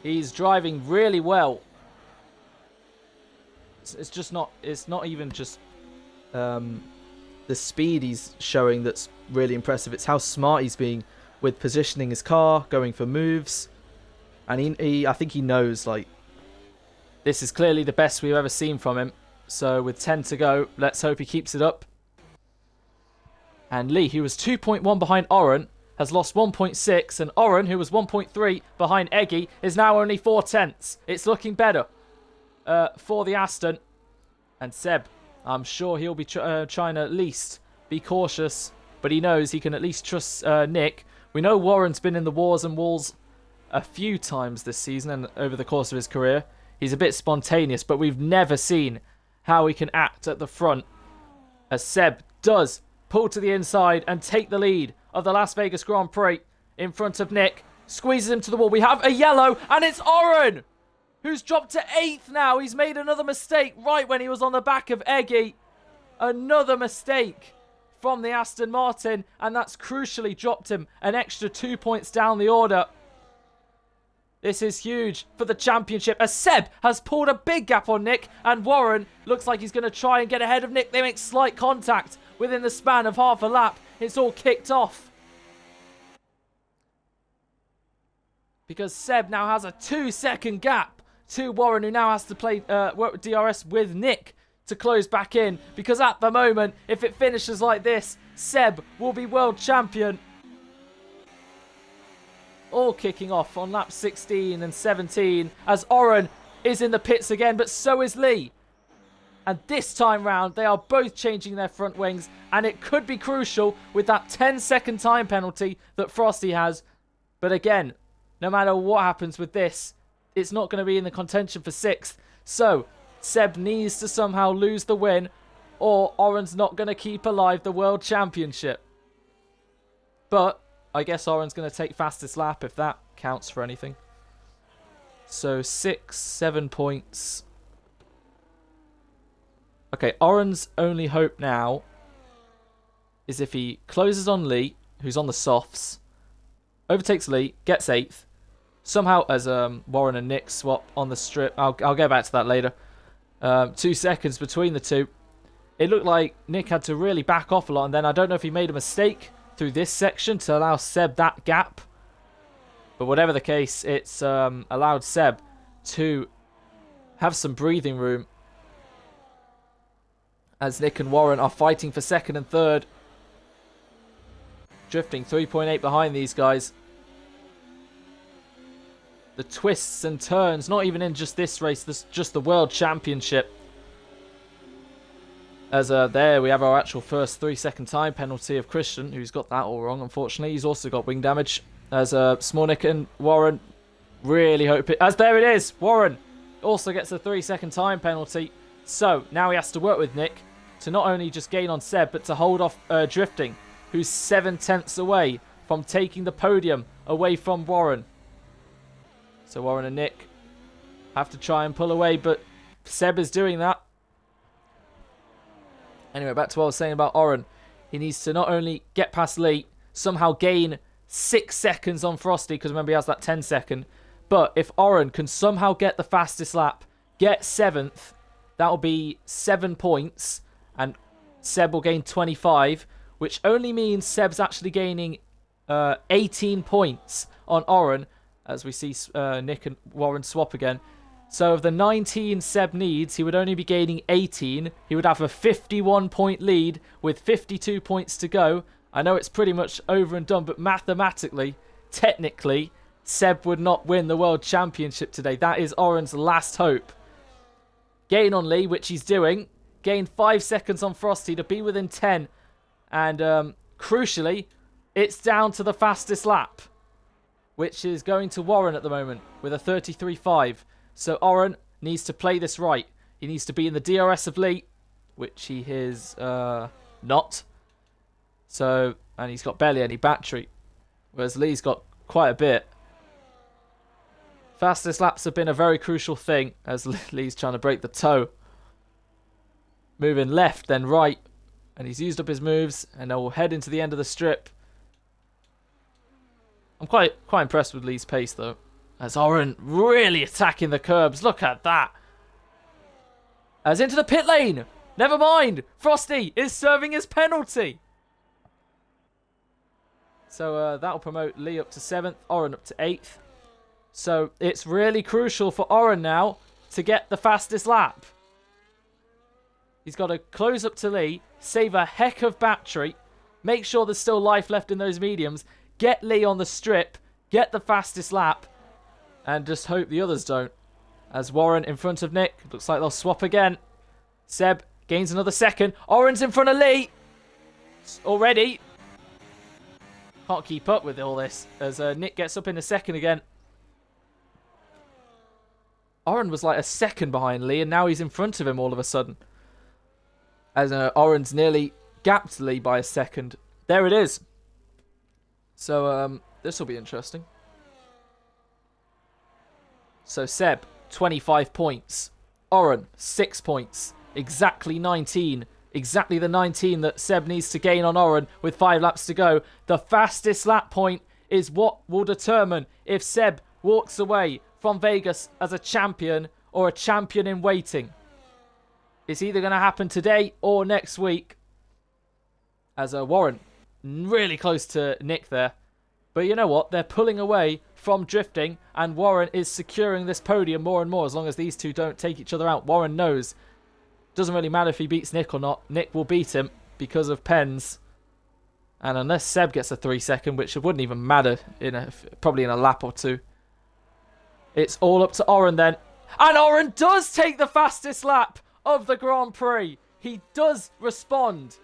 [SPEAKER 1] He's driving really well. It's not even just the speed he's showing that's really impressive. It's how smart he's being with positioning his car, going for moves. And I think he knows, like, this is clearly the best we've ever seen from him. So with 10 to go, let's hope he keeps it up. And Lee, who was 2.1 behind Oren, has lost 1.6. And Oren, who was 1.3 behind Eggy, is now only 4/10. It's looking better for the Aston. And Seb, I'm sure he'll be trying to at least be cautious. But he knows he can at least trust Nick. We know Warren's been in the wars and walls a few times this season and over the course of his career. He's a bit spontaneous, but we've never seen how he can act at the front. As Seb does pull to the inside and take the lead of the Las Vegas Grand Prix in front of Nick. Squeezes him to the wall. We have a yellow, and it's Oren, who's dropped to 8th now. He's made another mistake right when he was on the back of Eggy. Another mistake from the Aston Martin, and that's crucially dropped him an extra 2 points down the order. This is huge for the championship, as Seb has pulled a big gap on Nick, and Warren looks like he's going to try and get ahead of Nick. They make slight contact within the span of half a lap. It's all kicked off. Because Seb now has a 2-second gap to Warren, who now has to play work with DRS with Nick to close back in. Because at the moment, if it finishes like this, Seb will be world champion. All kicking off on lap 16 and 17 as Oren is in the pits again, but so is Lee. And this time round, they are both changing their front wings, and it could be crucial with that 10-second time penalty that Frosty has. But again, no matter what happens with this, it's not going to be in the contention for 6th. So, Seb needs to somehow lose the win, or Oren's not going to keep alive the World Championship. But I guess Oren's going to take fastest lap if that counts for anything. So 6, 7 points. Okay, Oren's only hope now is if he closes on Lee, who's on the softs, overtakes Lee, gets 8th. Somehow, as Warren and Nick swap on the strip, I'll go back to that later. 2 seconds between the two. It looked like Nick had to really back off a lot, and then I don't know if he made a mistake through this section to allow Seb that gap. But whatever the case, it's allowed Seb to have some breathing room as Nick and Warren are fighting for 2nd and 3rd. Drifting 3.8 behind these guys. The twists and turns, not even in just this race, just the World Championship. As there we have our actual first 3-second time penalty of Christian, who's got that all wrong, unfortunately. He's also got wing damage. As Smolnik and Warren really hope it... As there it is! Warren also gets a 3-second time penalty. So, now he has to work with Nick to not only just gain on Seb, but to hold off drifting. who's 7/10 away from taking the podium away from Warren. So Warren and Nick have to try and pull away, but Seb is doing that. Anyway, back to what I was saying about Oren. He needs to not only get past Lee, somehow gain 6 seconds on Frosty, because remember he has that 10-second. But if Oren can somehow get the fastest lap, get 7th, that'll be 7 points, and Seb will gain 25, which only means Seb's actually gaining 18 points on Oren, as we see Nick and Warren swap again. So of the 19 Seb needs, he would only be gaining 18. He would have a 51-point lead with 52 points to go. I know it's pretty much over and done, but mathematically, technically, Seb would not win the World Championship today. That is Oren's last hope. Gain on Lee, which he's doing. Gain 5 seconds on Frosty to be within 10. And crucially, it's down to the fastest lap, which is going to Warren at the moment with a 33.5. So Oren needs to play this right. He needs to be in the DRS of Lee, which he is not. So, and he's got barely any battery, whereas Lee's got quite a bit. Fastest laps have been a very crucial thing, as Lee's trying to break the toe. Moving left, then right, and he's used up his moves, and now we'll head into the end of the strip. I'm quite impressed with Lee's pace, though, as Oren really attacking the curbs. Look at that. As into the pit lane. Never mind. Frosty is serving his penalty. So that'll promote Lee up to 7th, Oren up to 8th. So it's really crucial for Oren now to get the fastest lap. He's got to close up to Lee, save a heck of battery, make sure there's still life left in those mediums, get Lee on the strip, get the fastest lap, and just hope the others don't. As Warren in front of Nick, looks like they'll swap again. Seb gains another second. Oren's in front of Lee already. Can't keep up with all this as Nick gets up in a second again. Oren was like a second behind Lee, and now he's in front of him all of a sudden. As Oren's nearly gapped Lee by a second. There it is. So this will be interesting. So Seb, 25 points. Oren, 6 points. Exactly 19. Exactly the 19 that Seb needs to gain on Oren with 5 laps to go. The fastest lap point is what will determine if Seb walks away from Vegas as a champion or a champion in waiting. It's either going to happen today or next week. As Warren, really close to Nick there. But you know what? They're pulling away from drifting, and Warren is securing this podium more and more as long as these two don't take each other out. Warren knows. Doesn't really matter if he beats Nick or not. Nick will beat him because of pens. And unless Seb gets a 3 second, which it wouldn't even matter probably in a lap or two. It's all up to Oren then. And Oren does take the fastest lap of the Grand Prix. He does respond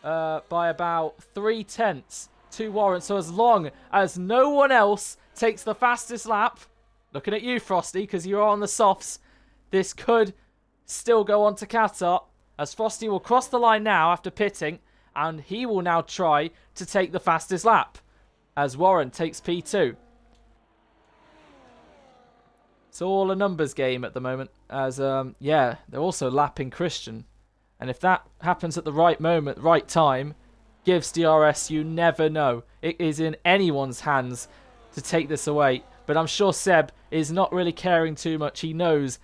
[SPEAKER 1] by about 3/10 to Warren. So as long as no one else takes the fastest lap, looking at you, Frosty, because you're on the softs, this could still go on to Qatar, as Frosty will cross the line now after pitting, and he will now try to take the fastest lap as Warren takes P2. It's all a numbers game at the moment, as yeah, they're also lapping Christian, and if that happens at the right moment, right time, gives DRS, you never know. It is in anyone's hands to take this away, but I'm sure Seb is not really caring too much. He knows,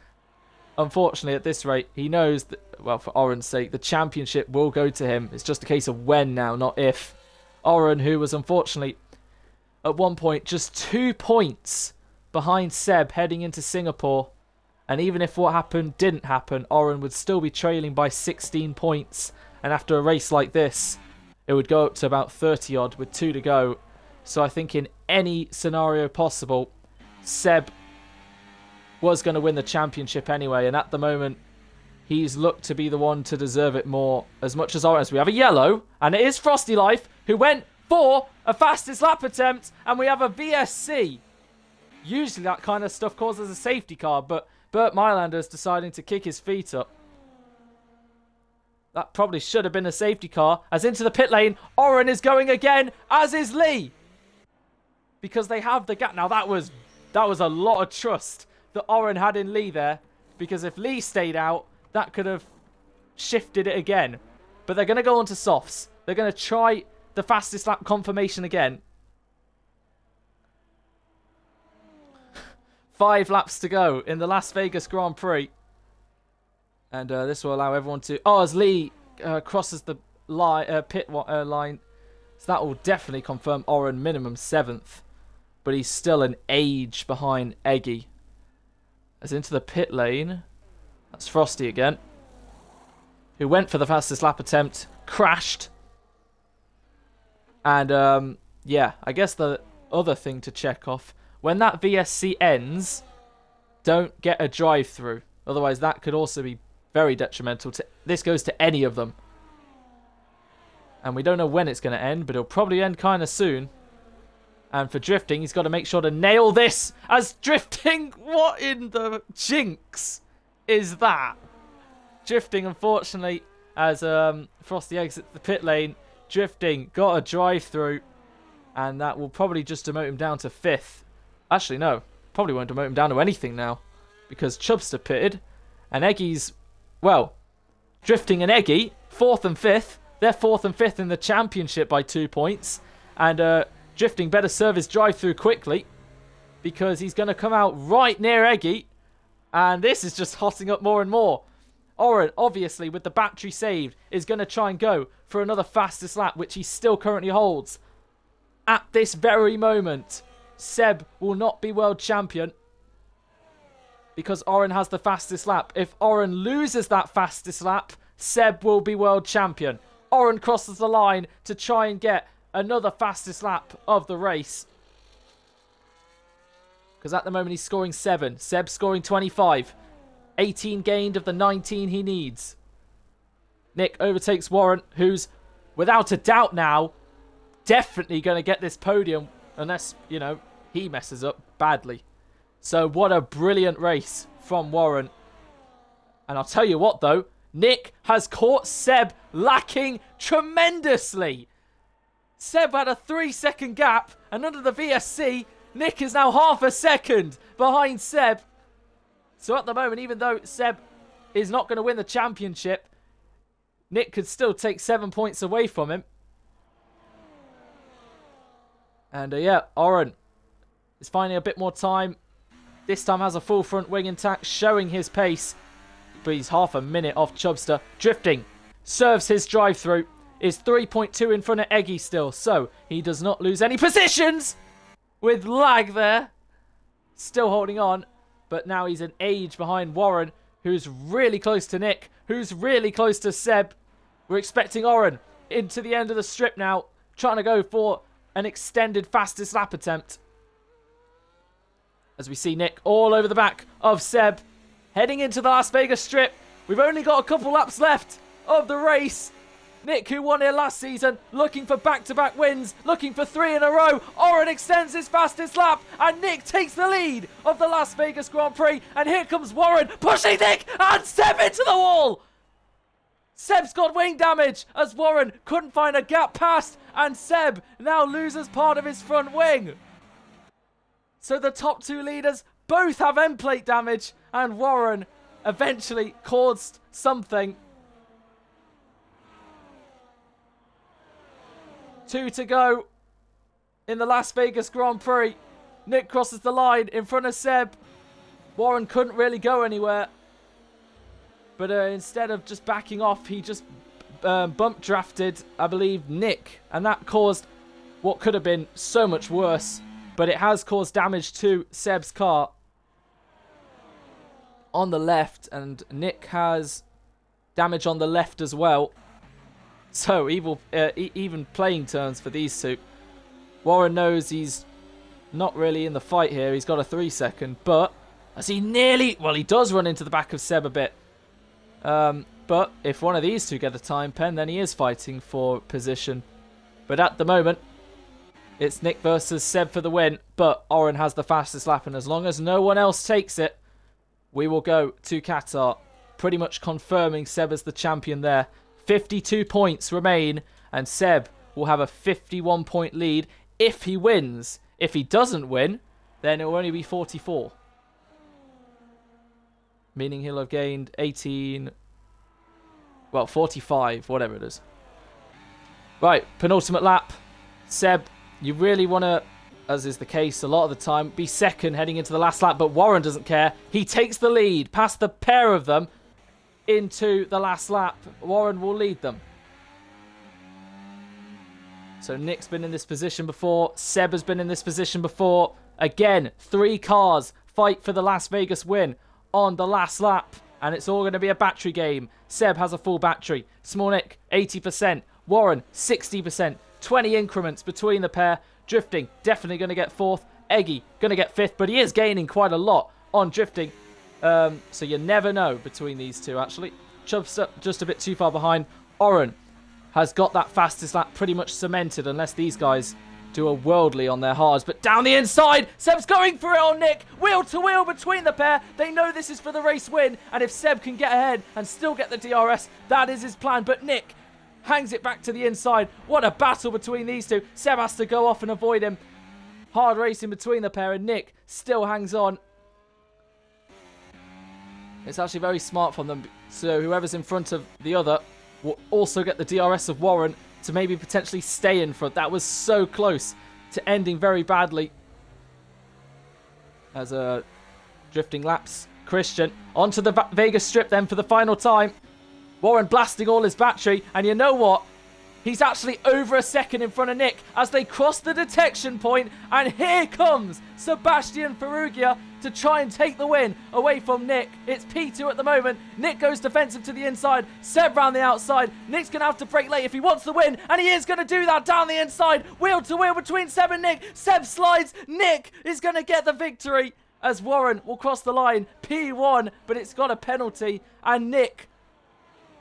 [SPEAKER 1] unfortunately at this rate, he knows that, well, for Oren's sake, the championship will go to him. It's just a case of when now, not if. Oren, who was unfortunately at one point just 2 points behind Seb heading into Singapore, and even if what happened didn't happen, Oren would still be trailing by 16 points, and after a race like this, it would go up to about 30 odd with 2 to go. So I think in any scenario possible, Seb was going to win the championship anyway, and at the moment, he's looked to be the one to deserve it more. As much as Orange, we have a yellow, and it is Frosty Life, who went for a fastest lap attempt, and we have a VSC. Usually that kind of stuff causes a safety car, but Burt Mylander's deciding to kick his feet up. That probably should have been a safety car. As into the pit lane, Oren is going again, as is Lee. Because they have the gap. Now that was a lot of trust that Oren had in Lee there. Because if Lee stayed out, that could have shifted it again. But they're going to go on to softs. They're going to try the fastest lap confirmation again. 5 laps to go in the Las Vegas Grand Prix. And this will allow everyone to... Oh, as Lee crosses the pit line. So that will definitely confirm Oren minimum 7th. But he's still an age behind Eggy. As into the pit lane. That's Frosty again. Who went for the fastest lap attempt. Crashed. And, yeah, I guess the other thing to check off. When that VSC ends, don't get a drive-through. Otherwise, that could also be very detrimental. This goes to any of them. And we don't know when it's going to end, but it'll probably end kind of soon. And for drifting, he's got to make sure to nail this. As drifting, what in the jinx is that? Drifting, unfortunately, as Frosty exits the pit lane. Drifting got a drive-through. And that will probably just demote him down to 5th. Actually, no. Probably won't demote him down to anything now. Because Chubster pitted. And Eggy's, well, Drifting and Eggy, 4th and 5th. They're 4th and 5th in the championship by 2 points. And Drifting better serve his drive-through quickly. Because he's going to come out right near Eggy. And this is just hotting up more and more. Oren, obviously, with the battery saved, is going to try and go for another fastest lap, which he still currently holds. At this very moment, Seb will not be world champion because Oren has the fastest lap. If Oren loses that fastest lap, Seb will be world champion. Oren crosses the line to try and get another fastest lap of the race. Because at the moment he's scoring 7. Seb's scoring 25. 18 gained of the 19 he needs. Nick overtakes Warren, who's, without a doubt now, definitely going to get this podium. Unless, you know, he messes up badly. So what a brilliant race from Warren. And I'll tell you what, though. Nick has caught Seb lacking tremendously. Seb had a 3-second gap. And under the VSC, Nick is now half a second behind Seb. So at the moment, even though Seb is not going to win the championship, Nick could still take 7 points away from him. And yeah, Oren is finding a bit more time. This time has a full front wing intact, showing his pace. But he's half a minute off Chubster. Drifting, serves his drive-through, is 3.2 in front of Eggy still. So he does not lose any positions with lag there. Still holding on. But now he's an age behind Warren, who's really close to Nick, who's really close to Seb. We're expecting Oren into the end of the strip now, trying to go for an extended fastest lap attempt. As we see Nick all over the back of Seb, heading into the Las Vegas strip. We've only got a couple laps left of the race. Nick, who won here last season, looking for back-to-back wins, looking for 3 in a row. Oren extends his fastest lap, and Nick takes the lead of the Las Vegas Grand Prix. And here comes Warren, pushing Nick, and Seb into the wall. Seb's got wing damage, as Warren couldn't find a gap past, and Seb now loses part of his front wing. So the top 2 leaders both have end plate damage, and Warren eventually caused something. 2 to go in the Las Vegas Grand Prix. Nick crosses the line in front of Seb. Warren couldn't really go anywhere. But instead of just backing off, he just bump drafted, I believe, Nick. And that caused what could have been so much worse. But it has caused damage to Seb's car on the left. And Nick has damage on the left as well. So, even playing terms for these two. Warren knows he's not really in the fight here. He's got a 3-second. But, as he nearly... Well, he does run into the back of Seb a bit. But, if one of these two get the time pen, then he is fighting for position. But at the moment, it's Nick versus Seb for the win. But, Oren has the fastest lap. And as long as no one else takes it, we will go to Qatar. Pretty much confirming Seb as the champion there. 52 points remain, and Seb will have a 51-point lead if he wins. If he doesn't win, then it will only be 44. Meaning he'll have gained 18... Well, 45, whatever it is. Right, penultimate lap. Seb, you really want to, as is the case a lot of the time, be second heading into the last lap, but Warren doesn't care. He takes the lead past the pair of them into the last lap. Warren will lead them. So Nick's been in this position before. Seb has been in this position before. Again, 3 cars fight for the Las Vegas win on the last lap. And it's all going to be a battery game. Seb has a full battery. Small Nick, 80%. Warren, 60%. 20 increments between the pair. Drifting, definitely going to get 4th. Eggy, going to get 5th. But he is gaining quite a lot on drifting. So you never know between these two, actually. Chubb's just a bit too far behind. Oren has got that fastest lap pretty much cemented, unless these guys do a worldly on their hards. But down the inside, Seb's going for it on Nick. Wheel to wheel between the pair. They know this is for the race win. And if Seb can get ahead and still get the DRS, that is his plan. But Nick hangs it back to the inside. What a battle between these two. Seb has to go off and avoid him. Hard racing between the pair, and Nick still hangs on. It's actually very smart from them. So whoever's in front of the other will also get the DRS of Warren to maybe potentially stay in front. That was so close to ending very badly. As drifting laps. Christian onto the Vegas strip then for the final time. Warren blasting all his battery. And you know what? He's actually over a second in front of Nick as they cross the detection point. And here comes Sebastian Ferrugia to try and take the win away from Nick. It's P2 at the moment. Nick goes defensive to the inside. Seb round the outside. Nick's going to have to brake late if he wants to win. And he is going to do that down the inside. Wheel to wheel between Seb and Nick. Seb slides. Nick is going to get the victory as Warren will cross the line. P1, but it's got a penalty. And Nick,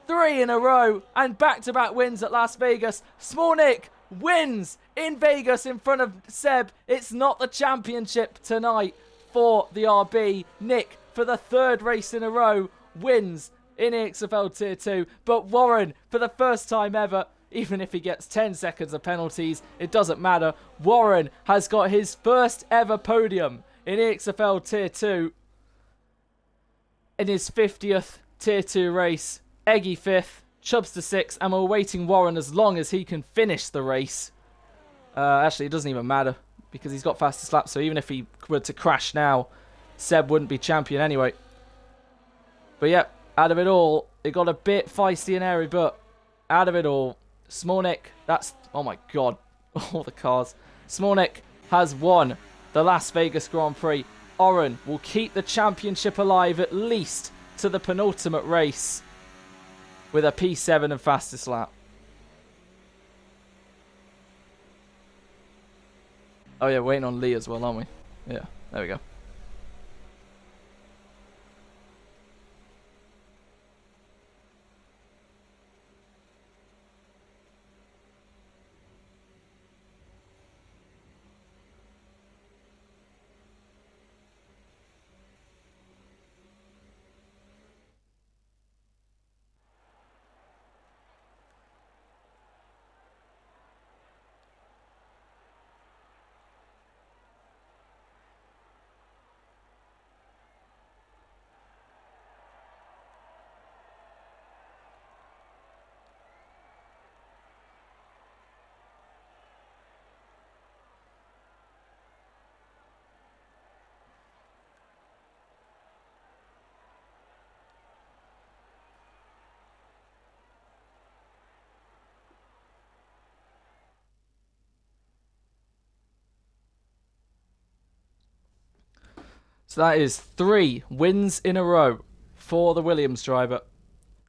[SPEAKER 1] 3 in a row and back-to-back wins at Las Vegas. Small Nick wins in Vegas in front of Seb. It's not the championship tonight for the RB. Nick, for the 3rd race in a row, wins in EXFL Tier 2. But Warren, for the first time ever, even if he gets 10 seconds of penalties, it doesn't matter. Warren has got his first ever podium in EXFL Tier 2 in his 50th Tier 2 race. Eggy 5th, Chubbs to 6th, and we're waiting Warren as long as he can finish the race. Actually, it doesn't even matter because he's got fastest lap, so even if he were to crash now, Seb wouldn't be champion anyway. But yeah, out of it all, it got a bit feisty and airy, but out of it all, Small Nick, that's, oh my god, all the cars. Small Nick has won the Las Vegas Grand Prix. Oren will keep the championship alive at least to the penultimate race with a P7 and fastest lap. Oh yeah, waiting on Lee as well, aren't we? Yeah, there we go. So that is 3 wins in a row for the Williams driver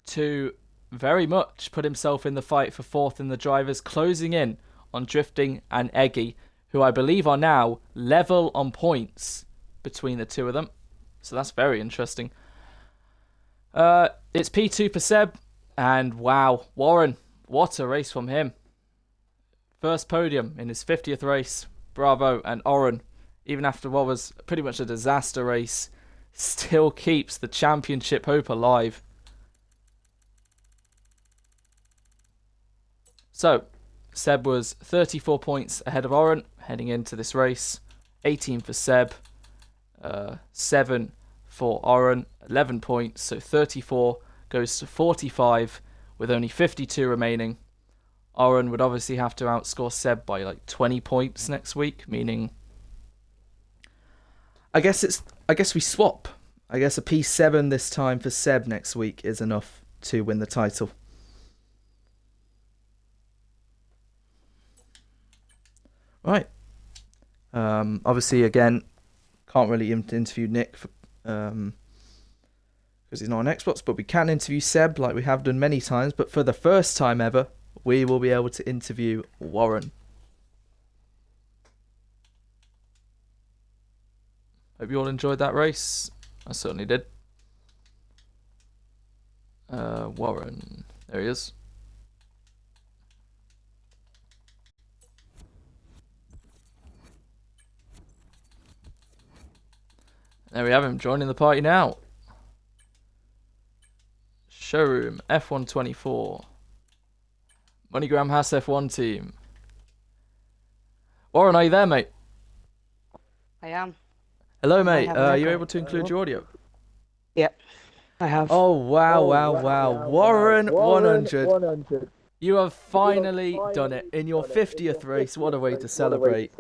[SPEAKER 1] to very much put himself in the fight for 4th in the drivers, closing in on Drifting and Eggy, who I believe are now level on points between the two of them. So that's very interesting. It's P2 for Seb, and wow, Warren, what a race from him. First podium in his 50th race. Bravo. And Oren, even after what was pretty much a disaster race, still keeps the championship hope alive. So, Seb was 34 points ahead of Oren heading into this race. 18 for Seb, 7 for Oren, 11 points. So 34 goes to 45 with only 52 remaining. Oren would obviously have to outscore Seb by like 20 points next week, meaning I guess we swap. I guess a P7 this time for Seb next week is enough to win the title. Right. Obviously, again, can't really interview Nick because he's not on Xbox, but we can interview Seb like we have done many times. But for the first time ever, we will be able to interview Warren. Hope you all enjoyed that race. I certainly did. Warren. There he is. There we have him joining the party now. Showroom F124. MoneyGram Haas F1 team. Warren, are you there, mate?
[SPEAKER 2] I am.
[SPEAKER 1] Hello, mate. Are you able to include your audio?
[SPEAKER 2] Yep, I have.
[SPEAKER 1] Oh, wow. Warren 100. You have finally done it in your 50th race. What a way to celebrate.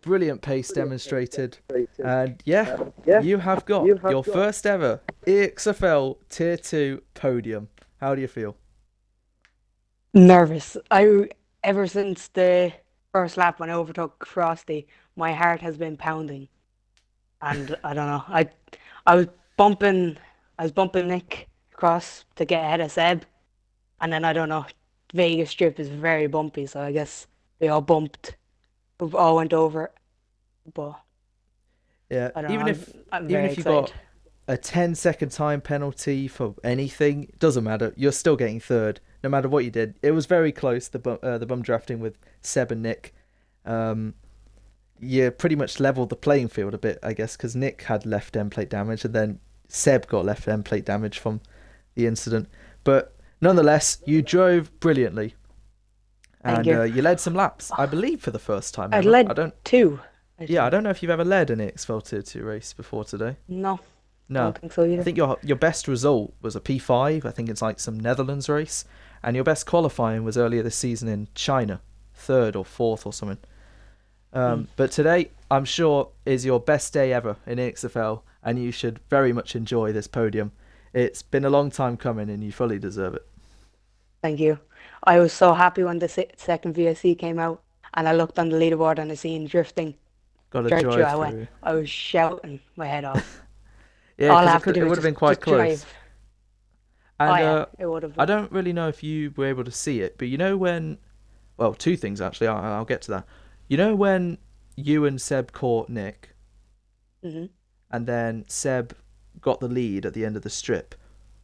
[SPEAKER 1] Brilliant pace demonstrated. And yeah, you have got your first ever EXFL Tier 2 podium. How do you feel?
[SPEAKER 2] Nervous. Ever since the first lap when I overtook Frosty, my heart has been pounding. And I don't know. I was bumping Nick across to get ahead of Seb. And then I don't know. Vegas Strip is very bumpy, so I guess we all bumped. We all went over it. But
[SPEAKER 1] Yeah,
[SPEAKER 2] I don't
[SPEAKER 1] even
[SPEAKER 2] know.
[SPEAKER 1] if
[SPEAKER 2] I'm
[SPEAKER 1] even
[SPEAKER 2] very
[SPEAKER 1] if you
[SPEAKER 2] excited.
[SPEAKER 1] got a 10-second time penalty for anything, it doesn't matter. You're still getting third, no matter what you did. It was very close. The bum drafting with Seb and Nick. You pretty much leveled the playing field a bit, I guess, because Nick had left end plate damage, and then Seb got left end plate damage from the incident. But nonetheless, you drove brilliantly,
[SPEAKER 2] Thank
[SPEAKER 1] and
[SPEAKER 2] you.
[SPEAKER 1] you led some laps, I believe, for the first time
[SPEAKER 2] I
[SPEAKER 1] ever.
[SPEAKER 2] led two. I
[SPEAKER 1] I don't know if you've ever led an EXFL Tier 2 race before today.
[SPEAKER 2] No,
[SPEAKER 1] No,
[SPEAKER 2] don't think so
[SPEAKER 1] I
[SPEAKER 2] either.
[SPEAKER 1] think your best result was a P5. I think it's like some Netherlands race, and your best qualifying was earlier this season in China, third or fourth or something. But today, I'm sure, is your best day ever in EXFL, and you should very much enjoy this podium. It's been a long time coming, and you fully deserve it.
[SPEAKER 2] Thank you. I was so happy when the second VSC came out, and I looked on the leaderboard and I seen drifting
[SPEAKER 1] Got a
[SPEAKER 2] straight through.
[SPEAKER 1] drive through.
[SPEAKER 2] I was shouting my head off.
[SPEAKER 1] Yeah,
[SPEAKER 2] All I
[SPEAKER 1] because
[SPEAKER 2] have to do
[SPEAKER 1] it
[SPEAKER 2] is
[SPEAKER 1] would have been
[SPEAKER 2] just
[SPEAKER 1] quite close.
[SPEAKER 2] drive.
[SPEAKER 1] And
[SPEAKER 2] Oh yeah, it would have
[SPEAKER 1] I
[SPEAKER 2] been.
[SPEAKER 1] don't really know if you were able to see it, but you know when... Well, two things, actually. I'll get to that. You know when you and Seb caught Nick,
[SPEAKER 2] Hmm.
[SPEAKER 1] and then Seb got the lead at the end of the strip?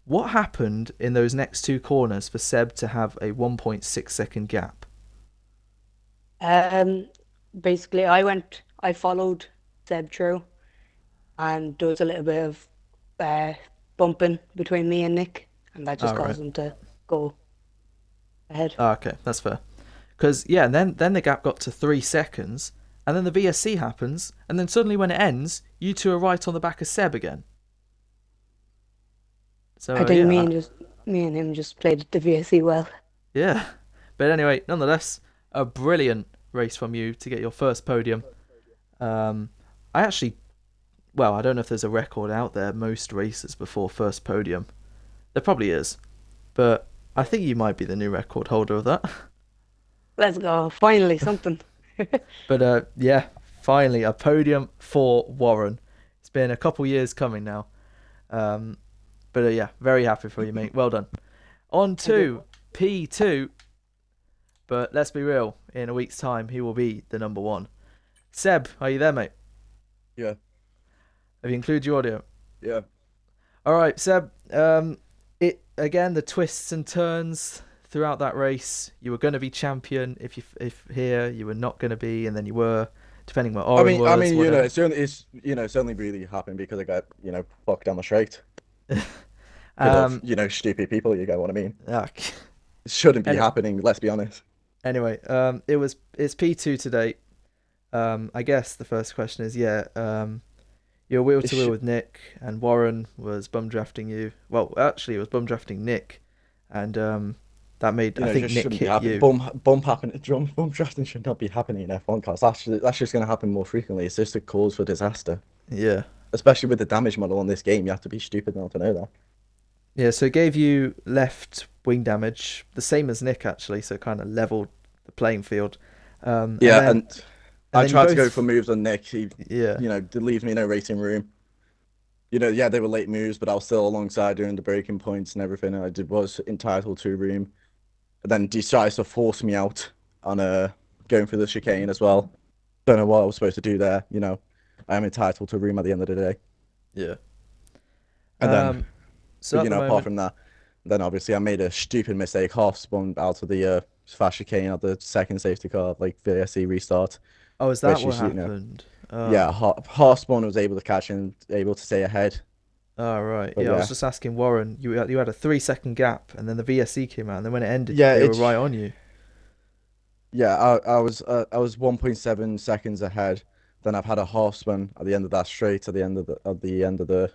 [SPEAKER 1] What happened in those next two corners for Seb to have a 1.6-second gap?
[SPEAKER 2] Basically, I followed Seb through, and there was a little bit of bumping between me and Nick, and that just
[SPEAKER 1] All right.
[SPEAKER 2] caused him to go ahead.
[SPEAKER 1] Oh, okay, that's fair. Because, yeah, and then the gap got to 3 seconds, and then the VSC happens, and then suddenly when it ends, you two are right on the back of Seb again. So,
[SPEAKER 2] I think
[SPEAKER 1] yeah,
[SPEAKER 2] me and him just played the VSC well.
[SPEAKER 1] yeah. But anyway, nonetheless, a brilliant race from you to get your first podium. I actually, well, I don't know if there's a record out there, most races before first podium. There probably is. But I think you might be the new record holder of that.
[SPEAKER 2] Let's go. Finally, something.
[SPEAKER 1] But yeah, finally a podium for Warren. It's been a couple years coming now. But yeah, very happy for you, mate. Well done. On to P2. But let's be real, in a week's time, he will be the number one. Seb, are you there, mate?
[SPEAKER 3] Yeah,
[SPEAKER 1] Have you included your audio?
[SPEAKER 3] yeah.
[SPEAKER 1] All right, Seb. It again, the twists and turns throughout that race. You were going to be champion if here you were not going to be, and then you were, depending where Oren was.
[SPEAKER 3] I mean,
[SPEAKER 1] whatever.
[SPEAKER 3] it's only really happened because I got, fucked down the straight.
[SPEAKER 1] Um,
[SPEAKER 3] Stupid people, you get what I mean?
[SPEAKER 1] ah,
[SPEAKER 3] It shouldn't be
[SPEAKER 1] And-
[SPEAKER 3] happening, let's be honest.
[SPEAKER 1] Anyway, it's P2 today. I guess the first question is, you're wheel to wheel with Nick, and Warren was bum drafting you. Well, actually, it was bum drafting Nick, and that made
[SPEAKER 3] You know,
[SPEAKER 1] I
[SPEAKER 3] it
[SPEAKER 1] think
[SPEAKER 3] just
[SPEAKER 1] Nick
[SPEAKER 3] shouldn't be
[SPEAKER 1] hit
[SPEAKER 3] happening.
[SPEAKER 1] you.
[SPEAKER 3] Bump drafting should not be happening in F1 cars. That's just going to happen more frequently. It's just a cause for disaster,
[SPEAKER 1] Yeah,
[SPEAKER 3] especially with the damage model on this game. You have to be stupid not to know that.
[SPEAKER 1] yeah. So it gave you left wing damage, the same as Nick actually. So it kind of leveled the playing field.
[SPEAKER 3] Yeah,
[SPEAKER 1] And
[SPEAKER 3] and I
[SPEAKER 1] then you
[SPEAKER 3] tried to go
[SPEAKER 1] both,
[SPEAKER 3] for moves on Nick. He,
[SPEAKER 1] yeah,
[SPEAKER 3] leaves me no racing room. You know, yeah, they were late moves, but I was still alongside during the breaking points and everything. And was entitled to room. And then decides to force me out on going through the chicane as well. Don't know what I was supposed to do there. You know, I am entitled to room at the end of the day.
[SPEAKER 1] yeah.
[SPEAKER 3] And then,
[SPEAKER 1] So
[SPEAKER 3] but
[SPEAKER 1] at the
[SPEAKER 3] apart
[SPEAKER 1] moment,
[SPEAKER 3] from that, then obviously I made a stupid mistake, half spun out of the fast chicane at the second safety car, like VSC restart,
[SPEAKER 1] oh, is that
[SPEAKER 3] which
[SPEAKER 1] what
[SPEAKER 3] is
[SPEAKER 1] happened?
[SPEAKER 3] yeah, half spawn was able to catch and able to stay ahead.
[SPEAKER 1] Oh, right.
[SPEAKER 3] But
[SPEAKER 1] Yeah, I was
[SPEAKER 3] yeah,
[SPEAKER 1] just asking Warren. You had a 3 second gap, and then the VSC came out, and then when it ended,
[SPEAKER 3] yeah,
[SPEAKER 1] they were
[SPEAKER 3] it's
[SPEAKER 1] right on you.
[SPEAKER 3] yeah. I was 1.7 seconds ahead. Then I've had a half spin at the end of that straight at the end of the.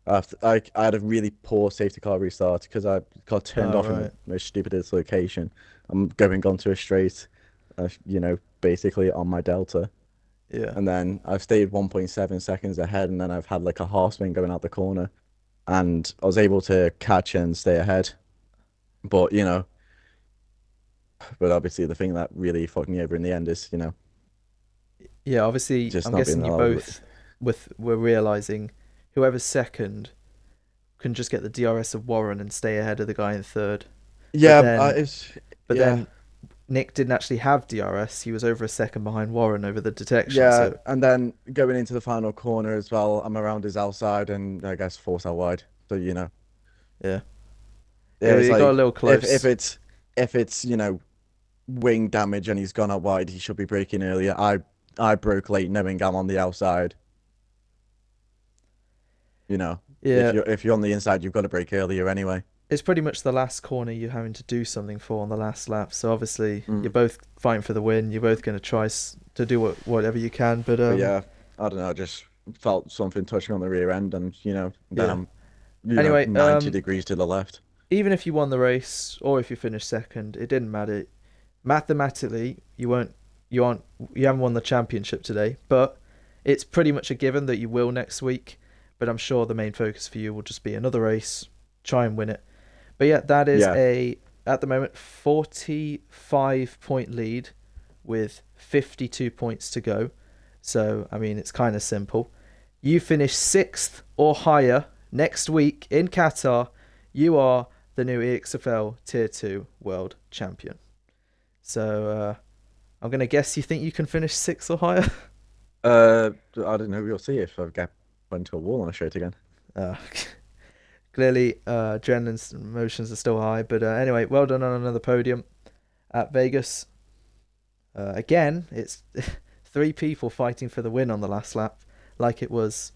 [SPEAKER 3] After, I had a really poor safety car restart because I got turned
[SPEAKER 1] Oh,
[SPEAKER 3] off in the
[SPEAKER 1] right.
[SPEAKER 3] most stupidest location. I'm going onto a straight, basically on my delta.
[SPEAKER 1] Yeah.
[SPEAKER 3] And then I've stayed 1.7 seconds ahead, and then I've had like a half spin going out the corner, and I was able to catch and stay ahead. But but obviously the thing that really fucked me over in the end is
[SPEAKER 1] Yeah, obviously,
[SPEAKER 3] just
[SPEAKER 1] I'm
[SPEAKER 3] not being
[SPEAKER 1] guessing you
[SPEAKER 3] allowed.
[SPEAKER 1] both were realizing whoever's second can just get the DRS of Warren and stay ahead of the guy in third. But
[SPEAKER 3] Yeah,
[SPEAKER 1] then,
[SPEAKER 3] it's
[SPEAKER 1] but
[SPEAKER 3] yeah,
[SPEAKER 1] then Nick didn't actually have DRS. He was over a second behind Warren over the detection.
[SPEAKER 3] yeah,
[SPEAKER 1] So
[SPEAKER 3] and then going into the final corner as well, I'm around his outside and I guess force out wide. So
[SPEAKER 1] yeah,
[SPEAKER 3] yeah, it's
[SPEAKER 1] it got a
[SPEAKER 3] like
[SPEAKER 1] little
[SPEAKER 3] if
[SPEAKER 1] close.
[SPEAKER 3] it's wing damage and he's gone out wide, he should be braking earlier. I broke late knowing I'm on the outside.
[SPEAKER 1] Yeah,
[SPEAKER 3] If you're on the inside, you've got to brake earlier anyway.
[SPEAKER 1] it's pretty much the last corner you're having to do something for on the last lap. So obviously you're
[SPEAKER 3] Mm.
[SPEAKER 1] both fighting for the win. You're both going to try to do whatever you can. But
[SPEAKER 3] But yeah, I don't know, I just felt something touching on the rear end, and then
[SPEAKER 1] yeah.
[SPEAKER 3] I'm
[SPEAKER 1] Anyway,
[SPEAKER 3] 90 degrees to the left.
[SPEAKER 1] even if you won the race or if you finished second, it didn't matter. Mathematically, you aren't you haven't won the championship today, but it's pretty much a given that you will next week. But I'm sure the main focus for you will just be another race, try and win it. But yeah, that is
[SPEAKER 3] Yeah,
[SPEAKER 1] at the moment 45-point lead with 52 points to go. So I mean it's kind of simple. You finish sixth or higher next week in Qatar, you are the new EXFL Tier 2 World Champion. So I'm going to guess you think you can finish sixth or higher?
[SPEAKER 3] I don't know. We'll see if I get into a wall on a straight again.
[SPEAKER 1] Uh, clearly, adrenaline's emotions are still high. But anyway, well done on another podium at Vegas. Again, it's 3 people fighting for the win on the last lap, like it was,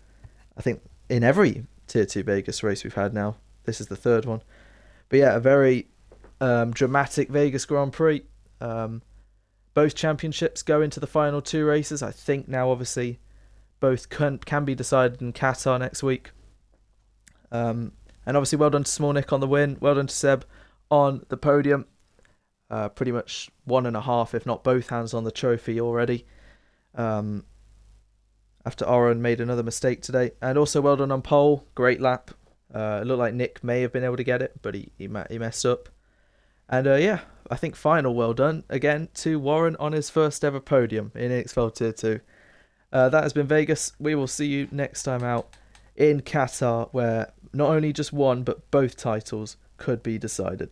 [SPEAKER 1] I think, in every Tier 2 Vegas race we've had now. This is the third one. But yeah, a very dramatic Vegas Grand Prix. Both championships go into the final 2 races. I think now, obviously, both can be decided in Qatar next week. And obviously, well done to Small Nick on the win. Well done to Seb on the podium. Pretty much 1.5, if not both hands on the trophy already. After Aaron made another mistake today. And also well done on pole. Great lap. It looked like Nick may have been able to get it, but he messed up. And yeah, I think final well done again to Warren on his first ever podium in EXFL Tier 2. That has been Vegas. We will see you next time out in Qatar, where not only just one, but both titles could be decided.